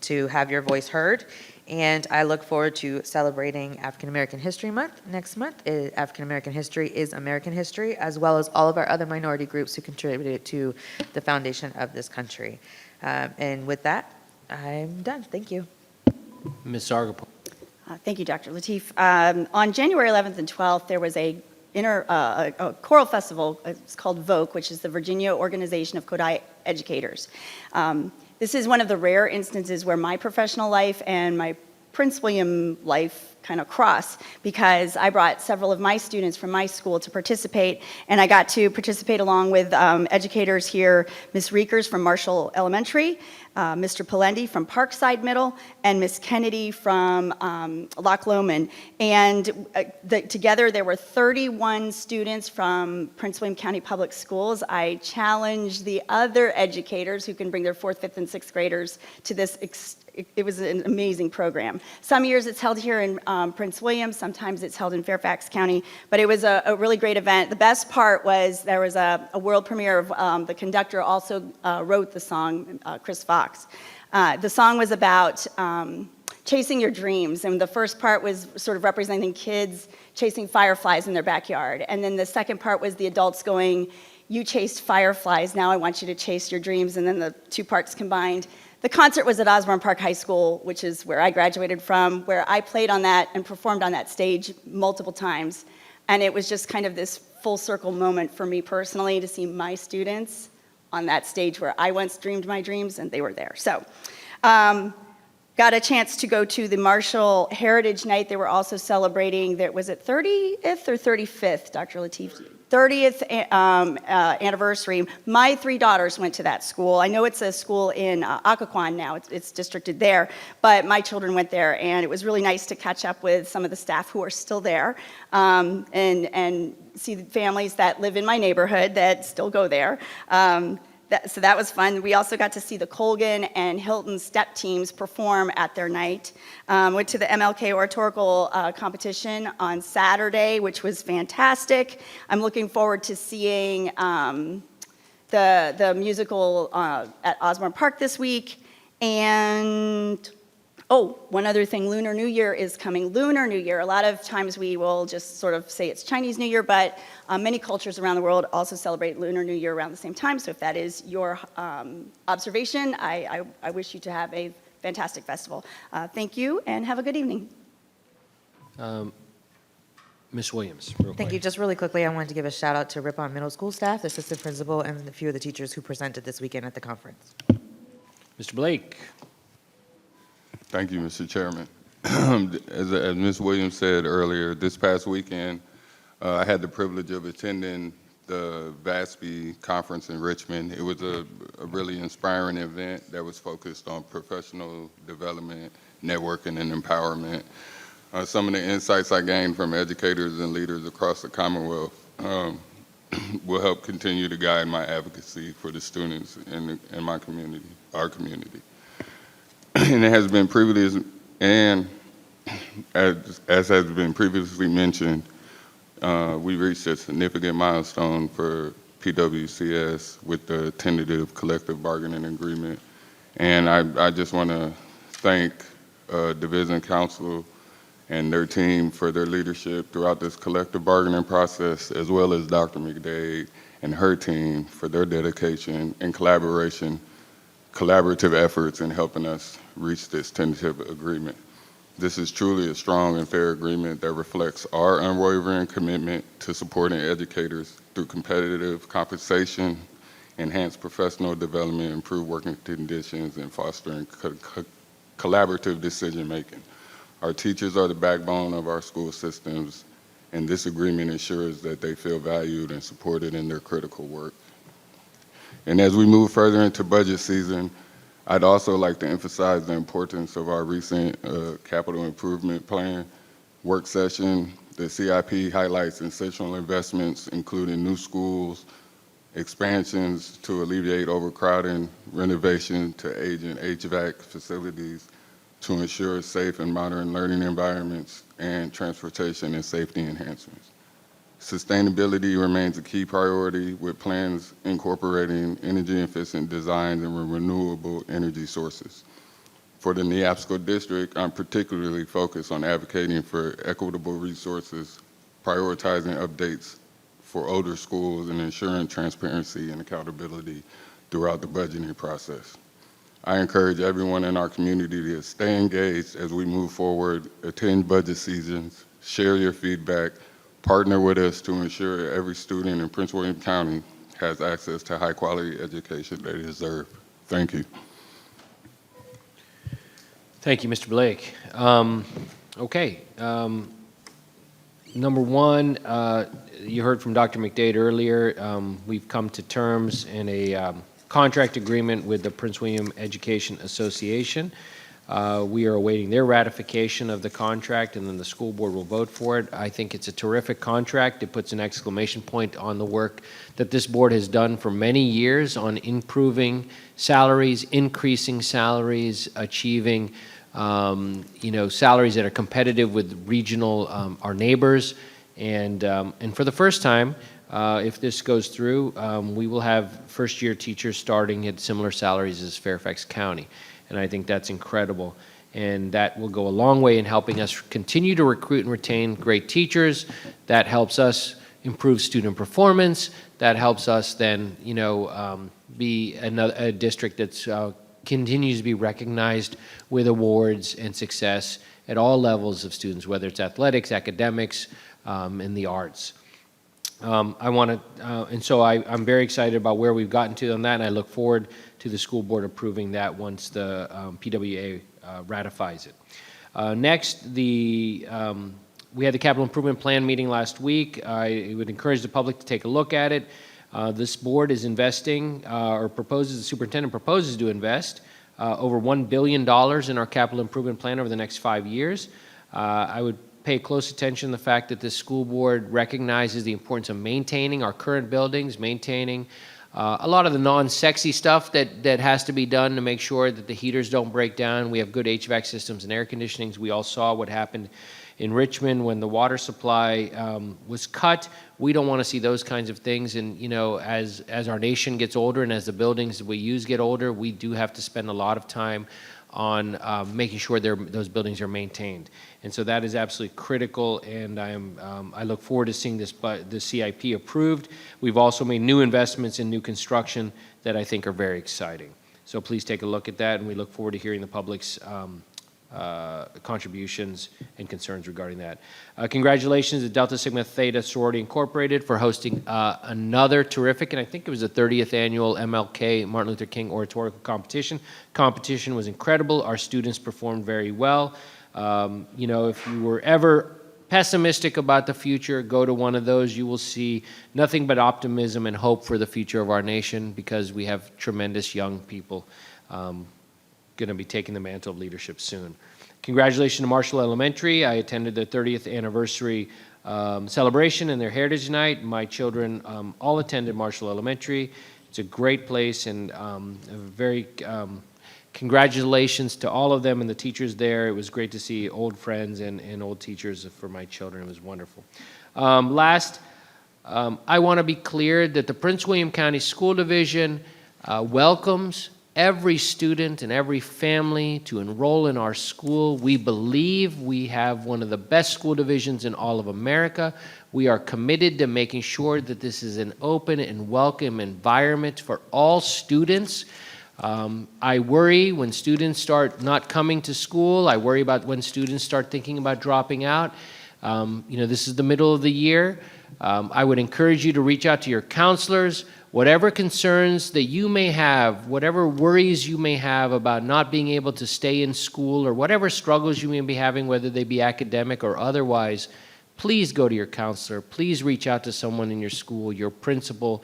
to have your voice heard. And I look forward to celebrating African American History Month next month. African American history is American history, as well as all of our other minority groups who contributed to the foundation of this country. And with that, I'm done. Thank you. Ms. Zargarpur. Thank you, Dr. Lateef. On January 11th and 12th, there was a choral festival. It's called VOC, which is the Virginia Organization of Kodály Educators. This is one of the rare instances where my professional life and my Prince William life kind of cross, because I brought several of my students from my school to participate, and I got to participate along with educators here, Ms. Reekers from Marshall Elementary, Mr. Palendi from Parkside Middle, and Ms. Kennedy from Loch Lomond. And together there were 31 students from Prince William County Public Schools. I challenged the other educators who can bring their 4th, 5th, and 6th graders to this. It was an amazing program. Some years it's held here in Prince William, sometimes it's held in Fairfax County, but it was a really great event. The best part was there was a world premiere of the conductor also wrote the song, Chris Fox. The song was about chasing your dreams, and the first part was sort of representing kids chasing fireflies in their backyard, and then the second part was the adults going, you chased fireflies, now I want you to chase your dreams, and then the two parts combined. The concert was at Osborne Park High School, which is where I graduated from, where I played on that and performed on that stage multiple times. And it was just kind of this full circle moment for me personally to see my students on that stage where I once dreamed my dreams and they were there. So, got a chance to go to the Marshall Heritage Night. They were also celebrating, was it 30th or 35th, Dr. Lateef? 30th anniversary. My 3 daughters went to that school. I know it's a school in Occoquan now. It's districted there, but my children went there, and it was really nice to catch up with some of the staff who are still there, and see the families that live in my neighborhood that still go there. So that was fun. We also got to see the Colgan and Hilton step teams perform at their night. Went to the MLK oratorical competition on Saturday, which was fantastic. I'm looking forward to seeing the musical at Osborne Park this week. And one other thing, Lunar New Year is coming. Lunar New Year, a lot of times we will just sort of say it's Chinese New Year, but many cultures around the world also celebrate Lunar New Year around the same time. So if that is your observation, I wish you to have a fantastic festival. Thank you, and have a good evening. Ms. Williams, real Thank you. Just really quickly, I wanted to give a shout out to Ripon Middle School staff, the assistant principal, and a few of the teachers who presented this weekend at the conference. Mr. Blake. Thank you, Mr. Chairman. As Ms. Williams said earlier, this past weekend, I had the privilege of attending the VASP conference in Richmond. It was a really inspiring event that was focused on professional development, networking, and empowerment. Some of the insights I gained from educators and leaders across the Commonwealth will help continue to guide my advocacy for the students in my community, our community. And it has been previously, and as has been previously mentioned, we reached a significant milestone for PWCS with the tentative collective bargaining agreement. And I just want to thank Division Council and their team for their leadership throughout this collective bargaining process, as well as Dr. McDade and her team for their dedication and collaborative efforts in helping us reach this tentative agreement. This is truly a strong and fair agreement that reflects our unwavering commitment to supporting educators through competitive compensation, enhanced professional development, improved working conditions, and fostering collaborative decision-making. Our teachers are the backbone of our school systems, and this agreement ensures that they feel valued and supported in their critical work. And as we move further into budget season, I'd also like to emphasize the importance of our recent capital improvement plan work session. The CIP highlights essential investments, including new schools, expansions to alleviate overcrowding, renovation to aging HVAC facilities to ensure safe and modern learning environments, and transportation and safety enhancements. Sustainability remains a key priority, with plans incorporating energy-efficient designs and renewable energy sources. For the Neabsco District, I'm particularly focused on advocating for equitable resources, prioritizing updates for older schools, and ensuring transparency and accountability throughout the budgeting process. I encourage everyone in our community to stay engaged as we move forward, attend budget seasons, share your feedback, partner with us to ensure every student in Prince William County has access to high-quality education they deserve. Thank you. Thank you, Mr. Blake. Okay. Number one, you heard from Dr. McDade earlier. We've come to terms in a contract agreement with the Prince William Education Association. We are awaiting their ratification of the contract, and then the school board will vote for it. I think it's a terrific contract. It puts an exclamation point on the work that this board has done for many years on improving salaries, increasing salaries, achieving salaries that are competitive with regional, our neighbors. And for the first time, if this goes through, we will have first-year teachers starting at similar salaries as Fairfax County. And I think that's incredible. And that will go a long way in helping us continue to recruit and retain great teachers. That helps us improve student performance. That helps us then, be a district that's continues to be recognized with awards and success at all levels of students, whether it's athletics, academics, and the arts. I'm very excited about where we've gotten to on that, and I look forward to the school board approving that once the PWA ratifies it. Next, we had the capital improvement plan meeting last week. I would encourage the public to take a look at it. This board is investing, the superintendent proposes to invest over $1 billion in our capital improvement plan over the next 5 years. I would pay close attention to the fact that the school board recognizes the importance of maintaining our current buildings, maintaining a lot of the non-sexy stuff that has to be done to make sure that the heaters don't break down. We have good HVAC systems and air conditionings. We all saw what happened in Richmond when the water supply was cut. We don't want to see those kinds of things. And as our nation gets older and as the buildings that we use get older, we do have to spend a lot of time on making sure those buildings are maintained. And so that is absolutely critical, and I look forward to seeing the CIP approved. We've also made new investments in new construction that I think are very exciting. So please take a look at that, and we look forward to hearing the public's contributions and concerns regarding that. Congratulations to Delta Sigma Theta Sorority Incorporated for hosting another terrific, and I think it was the 30th annual MLK, Martin Luther King Oratorical Competition. Competition was incredible. Our students performed very well. If you were ever pessimistic about the future, go to one of those. You will see nothing but optimism and hope for the future of our nation, because we have tremendous young people going to be taking the mantle of leadership soon. Congratulations to Marshall Elementary. I attended their 30th anniversary celebration and their Heritage Night. My children all attended Marshall Elementary. It's a great place, and congratulations to all of them and the teachers there. It was great to see old friends and old teachers for my children. It was wonderful. Last, I want to be clear that the Prince William County School Division welcomes every student and every family to enroll in our school. We believe we have one of the best school divisions in all of America. We are committed to making sure that this is an open and welcome environment for all students. I worry when students start not coming to school. I worry about when students start thinking about dropping out. This is the middle of the year. I would encourage you to reach out to your counselors. Whatever concerns that you may have, whatever worries you may have about not being able to stay in school, or whatever struggles you may be having, whether they be academic or otherwise, please go to your counselor. Please reach out to someone in your school, your principal.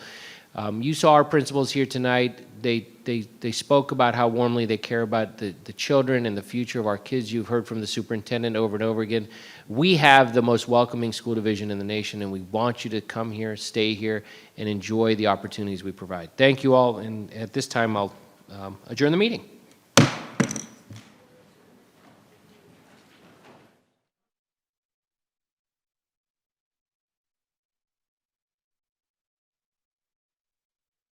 You saw our principals here tonight. They spoke about how warmly they care about the children and the future of our kids. You've heard from the superintendent over and over again. We have the most welcoming school division in the nation, and we want you to come here, stay here, and enjoy the opportunities we provide. Thank you all, and at this time, I'll adjourn the meeting.